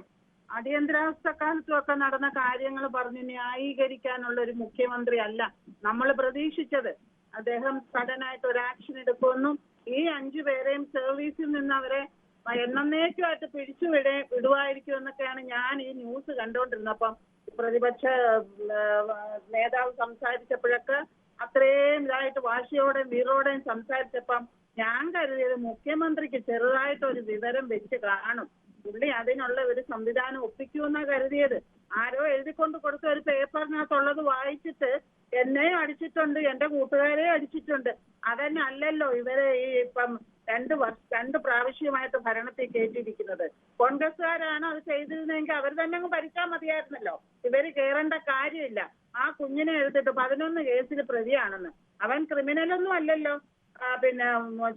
അടിയന്തരാവസ്ഥക്കാലത്തും ഒക്കെ നടന്ന കാര്യങ്ങൾ പറഞ്ഞ് ന്യായീകരിക്കാനുള്ള ഒരു മുഖ്യമന്ത്രി അല്ല നമ്മൾ പ്രതീക്ഷിച്ചത്. അദ്ദേഹം സഡനായിട്ട് ഒരു ആക്ഷൻ എടുക്കുമെന്നും ഈ 5 പേരെയും സർവീസിൽ നിന്ന് അവരെ എന്നേക്കുമായിട്ട് വിടുവായിരിക്കും എന്നൊക്കെയാണ് ഞാൻ ഈ ന്യൂസ് കണ്ടുകൊണ്ടിരുന്നപ്പം. പ്രതിപക്ഷ നേതാവ് സംസാരിച്ചപ്പോഴൊക്കെ അത്രയും ഇതായിട്ട് വാശിയോടെയും വീറോടെയും സംസാരിച്ചപ്പം ഞാൻ കരുതിയത് മുഖ്യമന്ത്രിക്ക് ചെറുതായിട്ട് ഒരു വിവരം വെച്ച് കാണും, പുള്ളി അതിനുള്ള ഒരു സംവിധാനം ഒപ്പിക്കുമെന്നാണ് കരുതിയത്. ആരോ എഴുതിക്കൊണ്ട് കൊടുത്ത ഒരു പേപ്പറിനകത്തുള്ളത് വായിച്ചിട്ട് എന്നെയും അടിച്ചിട്ടുണ്ട്, എന്റെ കൂട്ടുകാരെയും അടിച്ചിട്ടുണ്ട്. അതന്നെ അല്ലല്ലോ ഇവരെ ഈ ഇപ്പം 2 പ്രാവശ്യമായിട്ട് ഭരണത്തിൽ കയറ്റിയിരിക്കുന്നത്. കോൺഗ്രസ്സുകാരാണ് അത് ചെയ്തിരുന്നെങ്കിൽ അവർ തന്നെ അങ്ങ് ഭരിച്ചാൽ മതിയായിരുന്നല്ലോ. ഇവര് കയറേണ്ട കാര്യമില്ല. ആ കുഞ്ഞിനെ എടുത്തിട്ട് 11 കേസിൽ പ്രതിയാണെന്ന്. അവൻ ക്രിമിനലൊന്നും അല്ലല്ലോ, പിന്നെ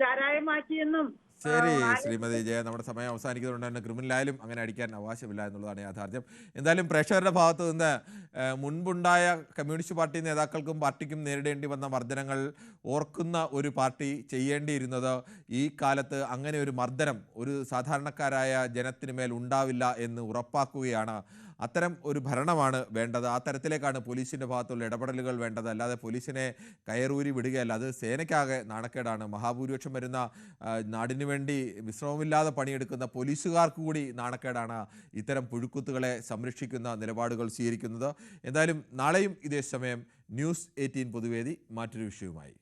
ചാരായം മാറ്റിയെന്നും. ശരി ശ്രീമതി ജയ, നമ്മുടെ സമയം അവസാനിക്കുന്നതുകൊണ്ട് തന്നെ ക്രിമിനലായാലും അങ്ങനെ അടിക്കാൻ അവകാശമില്ല എന്നുള്ളതാണ് യാഥാർത്ഥ്യം. എന്തായാലും പ്രേക്ഷകരുടെ ഭാഗത്ത് നിന്ന് മുൻപുണ്ടായ കമ്മ്യൂണിസ്റ്റ് പാർട്ടി നേതാക്കൾക്കും പാർട്ടിക്കും നേരിടേണ്ടി വന്ന മർദ്ദനങ്ങൾ ഓർക്കുന്ന ഒരു പാർട്ടി ചെയ്യേണ്ടിയിരുന്നത് ഈ കാലത്ത് അങ്ങനെ ഒരു മർദ്ദനം ഒരു സാധാരണക്കാരായ ജനത്തിന് മേൽ ഉണ്ടാവില്ല എന്ന് ഉറപ്പാക്കുകയാണ്. അത്തരം ഒരു ഭരണമാണ് വേണ്ടത്. ആ തരത്തിലേക്കാണ് പോലീസിൻ്റെ ഭാഗത്തുള്ള ഇടപെടലുകൾ വേണ്ടത്. അല്ലാതെ പോലീസിനെ കയറൂരി വിടുകയല്ല. അത് സേനയ്ക്കാകെ നാണക്കേടാണ്. മഹാഭൂരിപക്ഷം വരുന്ന നാടിനു വേണ്ടി വിശ്രമമില്ലാതെ പണിയെടുക്കുന്ന പോലീസുകാർക്ക് കൂടി നാണക്കേടാണ് ഇത്തരം പുഴുക്കുത്തുകളെ സംരക്ഷിക്കുന്ന നിലപാടുകൾ സ്വീകരിക്കുന്നത്. എന്തായാലും നാളെയും ഇതേ സമയം ന്യൂസ് 18 പൊതുവേദി മറ്റൊരു വിഷയവുമായി.